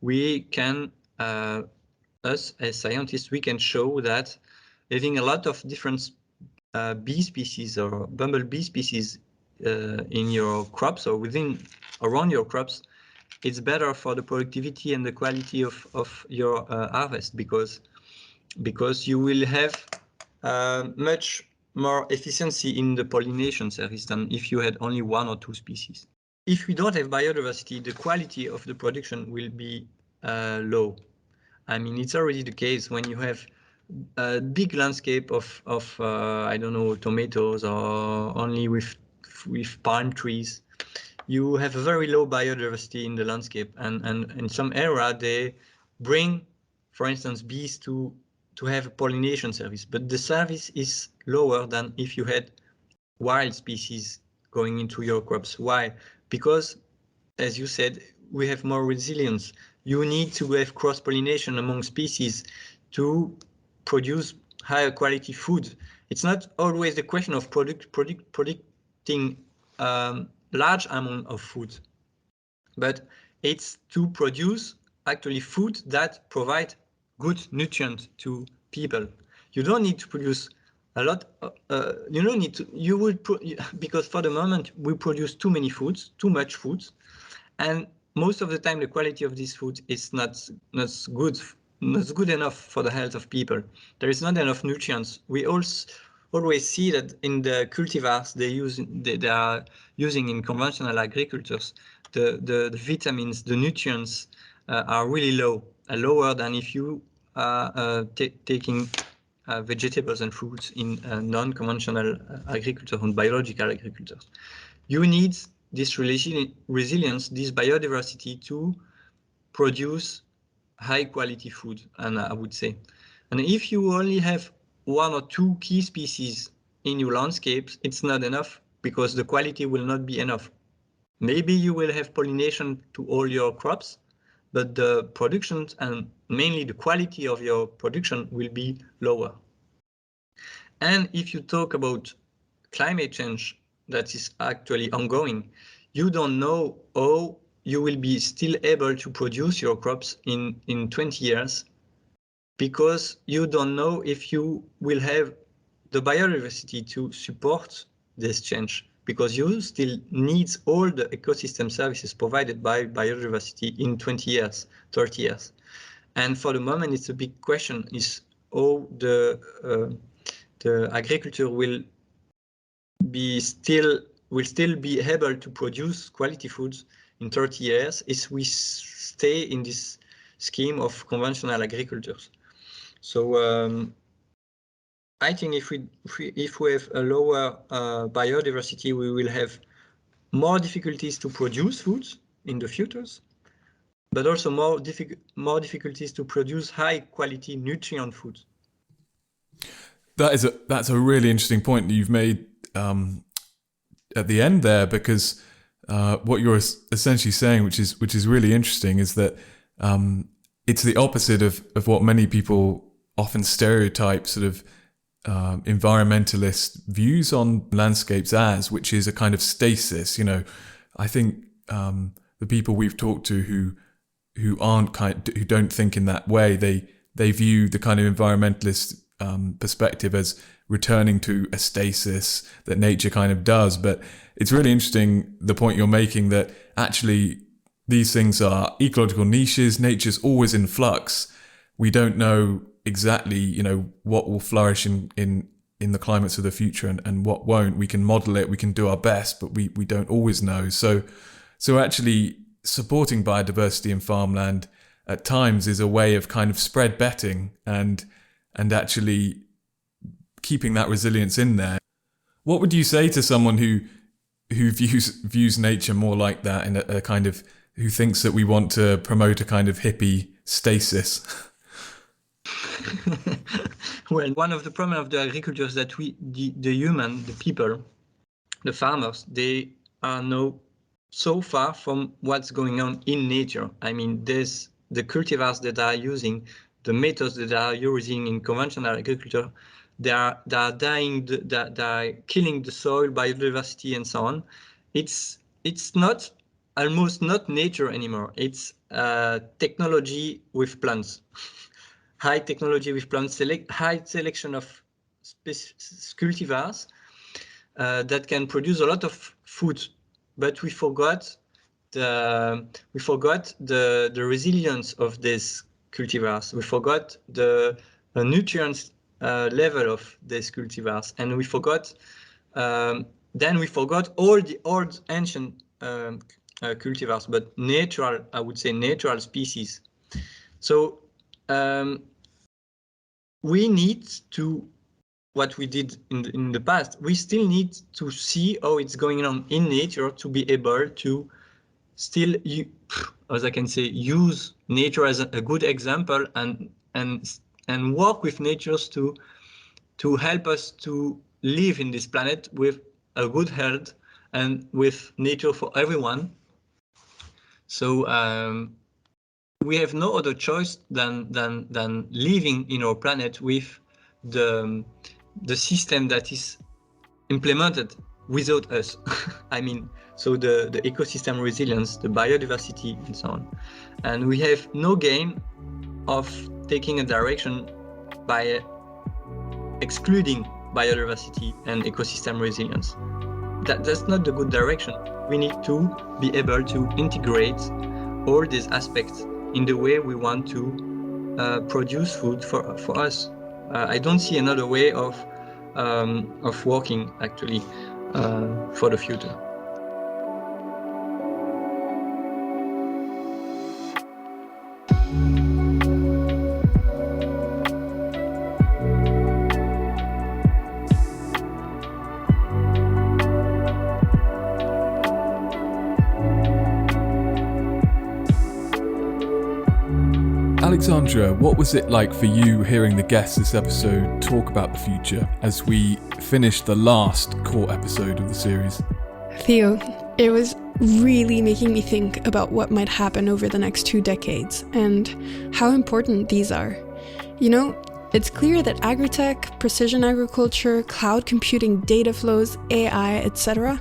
we can, us as scientists, we can show that having a lot of different bee species or bumblebee species in your crops or around your crops, it's better for the productivity and the quality of your harvest, because you will have much more efficiency in the pollination service than if you had only one or two species. If we don't have biodiversity, the quality of the production will be low. I mean, it's already the case when you have a big landscape of I don't know, tomatoes or only with palm trees. You have a very low biodiversity in the landscape, and in some area they bring, for instance, bees to have a pollination service, but the service is lower than if you had wild species going into your crops. Why? Because, as you said, we have more resilience. You need to have cross-pollination among species to produce higher quality food. It's not always the question of producing large amount of food, but it's to produce actually food that provide good nutrients to people. You don't need to produce a lot. You don't need to. You would because for the moment we produce too many foods, too much foods, and most of the time the quality of this food is not good enough for the health of people. There is not enough nutrients. We always see that in the cultivars they are using in conventional agricultures, the vitamins, the nutrients are really low, lower than if you are taking vegetables and fruits in non-conventional agriculture and biological agricultures. You need this resilience, this biodiversity to produce high quality food, and I would say. And if you only have one or two key species in your landscapes, it's not enough, because the quality will not be enough. Maybe you will have pollination to all your crops, but the production and mainly the quality of your production will be lower. And if you talk about climate change that is actually ongoing, you don't know how you will be still able to produce your crops in 20 years, because you don't know if you will have the biodiversity to support this change, because you still need all the ecosystem services provided by biodiversity in 20 years, 30 years. And for the moment, it's a big question, is how the agriculture will still be able to produce quality foods in 30 years if we stay in this scheme of conventional agriculture. So I think if we have a lower biodiversity, we will have more difficulties to produce foods in the futures, but also more difficulties to produce high quality nutrient foods. That's a really interesting point that you've made at the end there, because what you're essentially saying, which is really interesting, is that it's the opposite of what many people often stereotype sort of environmentalist views on landscapes as, which is a kind of stasis. I think the people we've talked to who don't think in that way, they view the kind of environmentalist perspective as returning to a stasis that nature kind of does. But it's really interesting, the point you're making, that actually these things are ecological niches. Nature's always in flux. We don't know exactly, what will flourish in the climates of the future and what won't. We can model it, we can do our best, but we don't always know. So actually supporting biodiversity in farmland at times is a way of kind of spread betting and actually keeping that resilience in there. What would you say to someone who views nature more like that, in a kind of, who thinks that we want to promote a kind of hippie stasis? Well, one of the problems of the agriculture is that the human, the people, the farmers, they are now so far from what's going on in nature. I mean, there's the cultivars that are using, the methods that are using in conventional agriculture, they are dying, they are killing the soil, biodiversity, and so on. It's not almost not nature anymore. It's technology with plants, high technology with plants, high selection of cultivars that can produce a lot of food. But we forgot the resilience of these cultivars. We forgot the nutrients level of these cultivars, and we forgot. Then we forgot all the old ancient cultivars, but natural, I would say natural species. So we need to, what we did in the past, we still need to see how it's going on in nature to be able to still, as I can say, use nature as a good example and work with nature to help us to live in this planet with a good health and with nature for everyone. So we have no other choice than living in our planet with the system that is implemented without us. I mean, so the ecosystem resilience, the biodiversity, and so on. And we have no gain of taking a direction by excluding biodiversity and ecosystem resilience. That's not the good direction. We need to be able to integrate all these aspects in the way we want to produce food for us. I don't see another way of working actually for the future. Alexandra, what was it like for you hearing the guests this episode talk about the future as we finished the last core episode of the series? Theo, it was really making me think about what might happen over the next 2 decades and how important these are. You know, it's clear that agritech, precision agriculture, cloud computing, data flows, AI, etc.,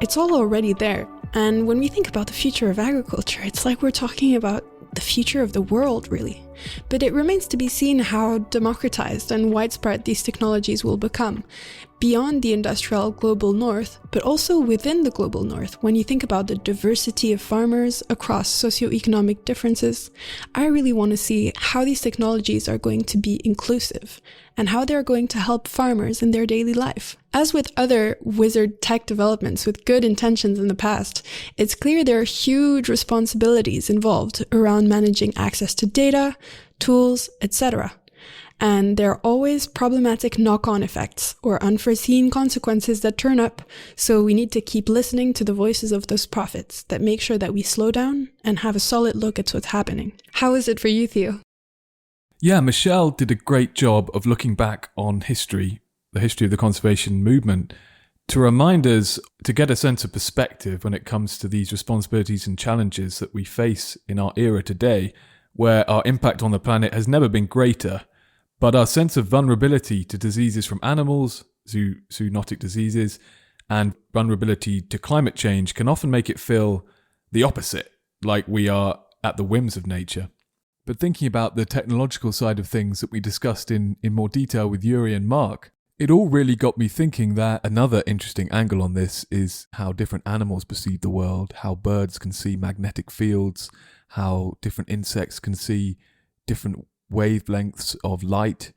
it's all already there. And when we think about the future of agriculture, it's like we're talking about the future of the world, really. But it remains to be seen how democratized and widespread these technologies will become, beyond the industrial global north, but also within the global north. When you think about the diversity of farmers across socioeconomic differences, I really want to see how these technologies are going to be inclusive and how they're going to help farmers in their daily life. As with other wizard tech developments with good intentions in the past, it's clear there are huge responsibilities involved around managing access to data, tools, etc. And there are always problematic knock-on effects or unforeseen consequences that turn up, so we need to keep listening to the voices of those prophets that make sure that we slow down and have a solid look at what's happening. How is it for you, Theo? Yeah, Michelle did a great job of looking back on history, the history of the conservation movement, to remind us to get a sense of perspective when it comes to these responsibilities and challenges that we face in our era today, where our impact on the planet has never been greater, but our sense of vulnerability to diseases from animals, zoonotic diseases, and vulnerability to climate change can often make it feel the opposite, like we are at the whims of nature. But thinking about the technological side of things that we discussed in more detail with Yuri and Mark, it all really got me thinking that another interesting angle on this is how different animals perceive the world, how birds can see magnetic fields, how different insects can see different wavelengths of light.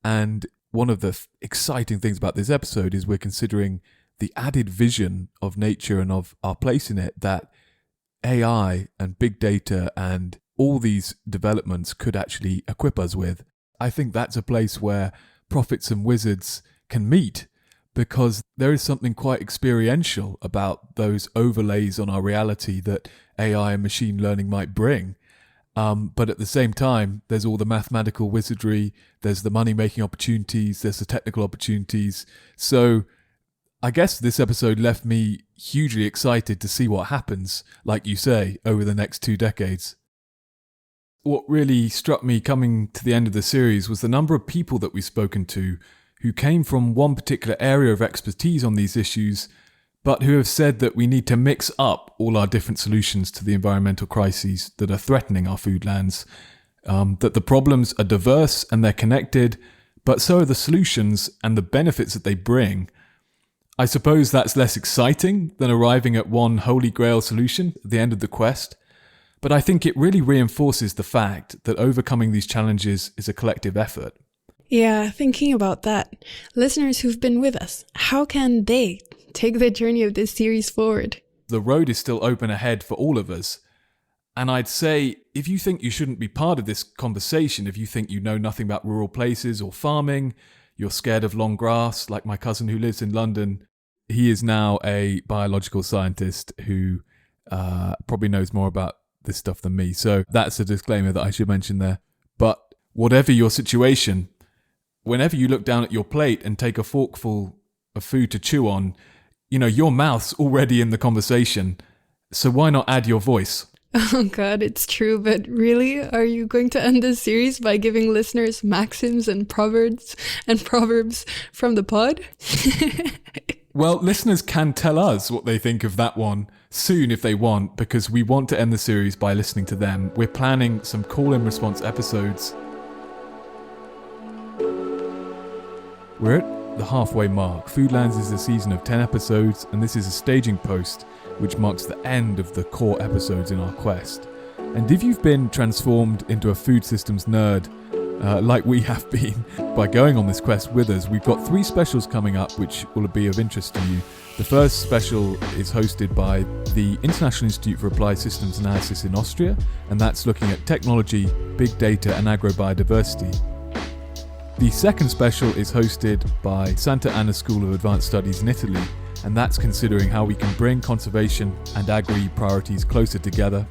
And one of the exciting things about this episode is we're considering the added vision of nature and of our place in it that AI and big data and all these developments could actually equip us with. I think that's a place where prophets and wizards can meet, because there is something quite experiential about those overlays on our reality that AI and machine learning might bring. But at the same time, there's all the mathematical wizardry, there's the money-making opportunities, there's the technical opportunities. So I guess this episode left me hugely excited to see what happens, like you say, over the next 2 decades. What really struck me coming to the end of the series was the number of people that we've spoken to who came from one particular area of expertise on these issues, but who have said that we need to mix up all our different solutions to the environmental crises that are threatening our foodlands, that the problems are diverse and they're connected, but so are the solutions and the benefits that they bring. I suppose that's less exciting than arriving at one holy grail solution at the end of the quest, but I think it really reinforces the fact that overcoming these challenges is a collective effort. Yeah, thinking about that, listeners who've been with us, how can they take the journey of this series forward? The road is still open ahead for all of us. And I'd say, if you think you shouldn't be part of this conversation, if you think you know nothing about rural places or farming, you're scared of long grass, like my cousin who lives in London, he is now a biological scientist who probably knows more about this stuff than me. So that's a disclaimer that I should mention there. But whatever your situation, whenever you look down at your plate and take a forkful of food to chew on, you know, your mouth's already in the conversation. So why not add your voice? Oh God, it's true, but really? Are you going to end this series by giving listeners maxims and proverbs from the pod? Well, listeners can tell us what they think of that one soon if they want, because we want to end the series by listening to them. We're planning some call-in response episodes. We're at the halfway mark. Foodlands is a season of 10 episodes, and this is a staging post which marks the end of the core episodes in our quest. And if you've been transformed into a food systems nerd, like we have been, by going on this quest with us, we've got 3 specials coming up which will be of interest to you. The first special is hosted by the International Institute for Applied Systems Analysis in Austria, and that's looking at technology, big data and agrobiodiversity. The second special is hosted by Santa Anna School of Advanced Studies in Italy, and that's considering how we can bring conservation and agri priorities closer together.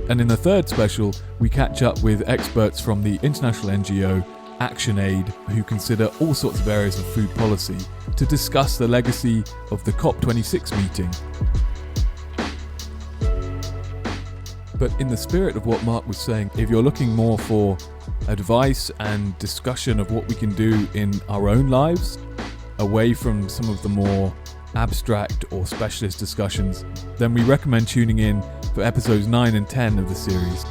And in the third special, we catch up with experts from the international NGO ActionAid, who consider all sorts of areas of food policy, to discuss the legacy of the COP26 meeting. But in the spirit of what Mark was saying, if you're looking more for advice and discussion of what we can do in our own lives, away from some of the more abstract or specialist discussions, then we recommend tuning in for episodes 9 and 10 of the series.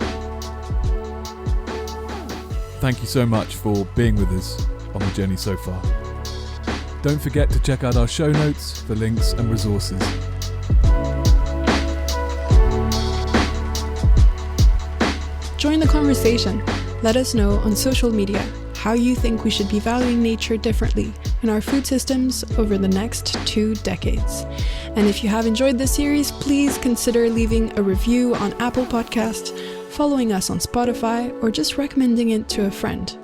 Thank you so much for being with us on the journey so far. Don't forget to check out our show notes for links and resources. Join the conversation. Let us know on social media how you think we should be valuing nature differently in our food systems over the next 2 decades. And if you have enjoyed this series, please consider leaving a review on Apple Podcasts, following us on Spotify, or just recommending it to a friend.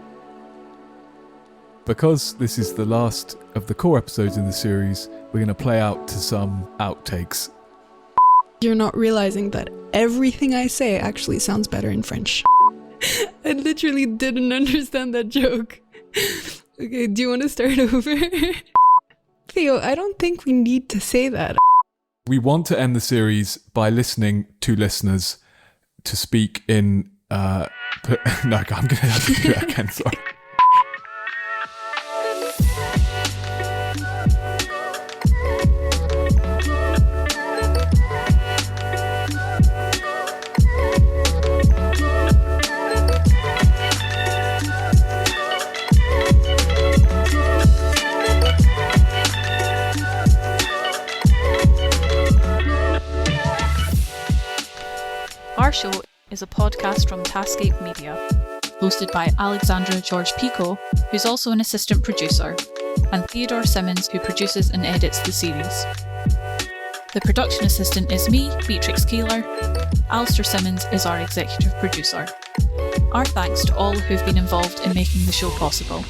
because this is the last of the core episodes in the series, we're going to play out to some outtakes. You're not realizing that everything I say actually sounds better in French. I literally didn't understand that joke. Okay, do you want to start over? Theo, I don't think we need to say that. We want to end the series by listening to listeners to speak in... no, I'm going to have to do that again, sorry. Our show is a podcast from Tascape Media, hosted by Alexandra George-Pico, who's also an assistant producer, and Theodore Simmons, who produces and edits the series. The production assistant is me, Beatrix Keeler. Alistair Simmons is our executive producer. Our thanks to all who've been involved in making the show possible.